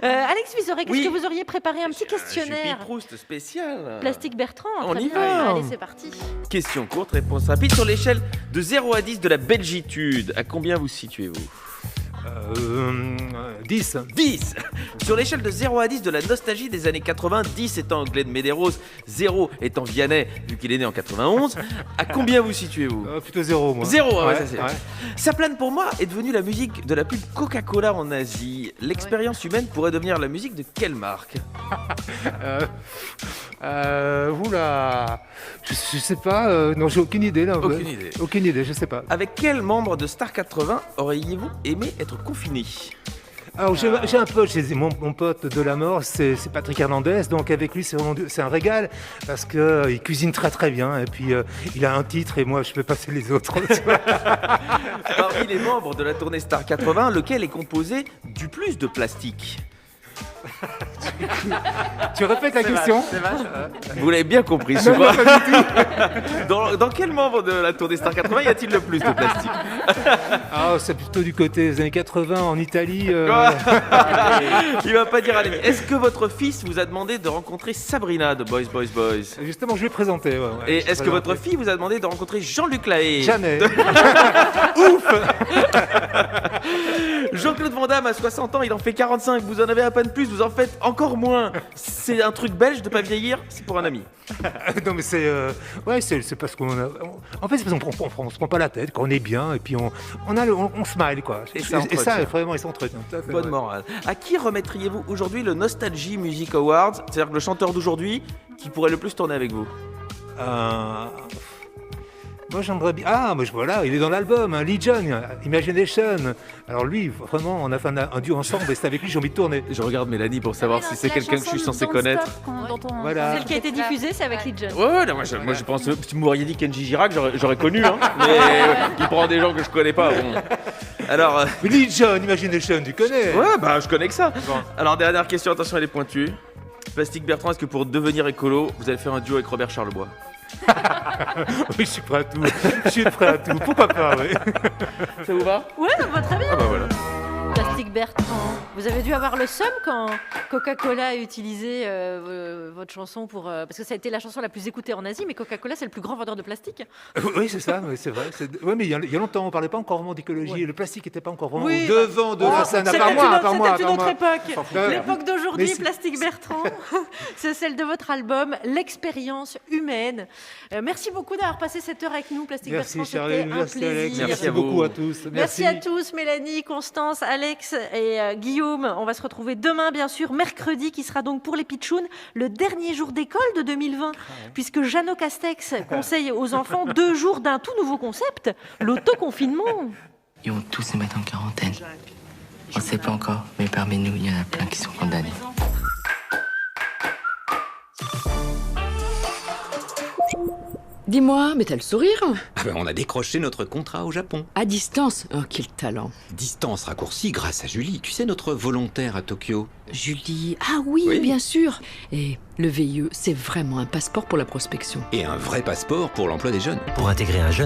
Alex Vizorek, est-ce que vous auriez préparé un petit questionnaire Juppie Proust spécial. Plastique Bertrand. On y va. Allez, c'est parti. Question courte, réponse rapide. Sur l'échelle de 0 à 10 de la belgitude, à combien vous situez-vous? 10. 10. Sur l'échelle de 0 à 10 de la nostalgie des années 80, 10 étant Glenn Medeiros, 0 étant Vianney, vu qu'il est né en 91, à combien vous situez-vous? Plutôt 0, moi. 0, ça c'est. Ça plane pour moi est devenue la musique de la pub Coca-Cola en Asie. L'expérience humaine pourrait devenir la musique de quelle marque? Oula, je sais pas. Non, j'ai aucune idée là. Aucune idée, je sais pas. Avec quel membre de Star 80 auriez-vous aimé être confiné? Alors j'ai un pote, mon pote de la mort, c'est Patrick Hernandez, donc avec lui c'est un régal parce que il cuisine très très bien et puis il a un titre et moi je peux passer les autres. Parmi les membres de la tournée Star 80, lequel est composé du plus de plastique? Tu répètes la question? Vous l'avez bien compris, je crois. Dans quel membre de la tournée Star 80 y a-t-il le plus de plastique? C'est plutôt du côté des années 80 en Italie. Il va pas dire à l'ami. Est-ce que votre fils vous a demandé de rencontrer Sabrina de Boys Boys Boys? Justement, je vais présenter. Et est-ce que votre fille vous a demandé de rencontrer Jean-Luc Lahaye? Jamais. Ouf. Jean-Claude Van Damme a 60 ans, il en fait 45, vous en avez à peine plus, vous en faites encore moins. C'est un truc belge de pas vieillir, c'est pour un ami. Non mais c'est parce qu'on a... En fait c'est parce qu'on se prend pas la tête, quand on est bien et puis on smile quoi. Et ça vraiment ils s'entretiennent. Bonne morale. À qui remettriez-vous aujourd'hui le Nostalgie Music Awards? C'est-à-dire le chanteur d'aujourd'hui qui pourrait le plus tourner avec vous? Moi, j'aimerais bien. Ah, mais voilà, il est dans l'album, hein, Legion, Imagination. Alors lui, vraiment, on a fait un duo ensemble et c'est avec lui que j'ai envie de tourner. Je regarde Mélanie pour savoir si c'est quelqu'un que je suis censé connaître. Voilà. Celle qui a été diffusée, c'est avec Legion. Ouais, non, moi je pense, si vous m'auriez dit Kenji Girac, j'aurais connu, hein. Mais il prend des gens que je connais pas. Bon. Alors. Legion, Imagination, tu connais? Ouais, bah je connais que ça. Bon. Alors, dernière question, attention, elle est pointue. Plastique Bertrand, est-ce que pour devenir écolo, vous allez faire un duo avec Robert Charlebois? Oui, je suis prêt à tout. Je suis prêt à tout. Pourquoi pas, oui. Ça vous va? Ouais, ça me va très bien. Ah bah voilà. Plastique Bertrand, vous avez dû avoir le seum quand Coca-Cola a utilisé votre chanson pour... parce que ça a été la chanson la plus écoutée en Asie, mais Coca-Cola, c'est le plus grand vendeur de plastique. Oui, c'est ça, c'est vrai. Oui, mais il y a longtemps, on ne parlait pas encore vraiment d'écologie. Ouais. Le plastique n'était pas encore vraiment oui, au devant de la scène. C'était une autre époque. L'époque d'aujourd'hui, Plastique Bertrand, c'est celle de votre album, L'expérience humaine. Merci beaucoup d'avoir passé cette heure avec nous, Plastique Bertrand. C'était un plaisir. Merci beaucoup à tous. Merci à tous, Mélanie, Constance, Alex et Guillaume. On va se retrouver demain, bien sûr, mercredi, qui sera donc pour les pitchouns le dernier jour d'école de 2020, puisque Jeannot Castex conseille aux enfants 2 jours d'un tout nouveau concept, l'autoconfinement. Ils vont tous se mettre en quarantaine. On ne sait pas encore, mais parmi nous, il y en a plein qui sont condamnés. Dis-moi, mais t'as le sourire? Ah ben on a décroché notre contrat au Japon. À distance? Oh, quel talent. Distance raccourcie grâce à Julie. Tu sais, notre volontaire à Tokyo. Julie? Ah oui, bien sûr. Et le VIE, c'est vraiment un passeport pour la prospection. Et un vrai passeport pour l'emploi des jeunes. Pour intégrer un jeune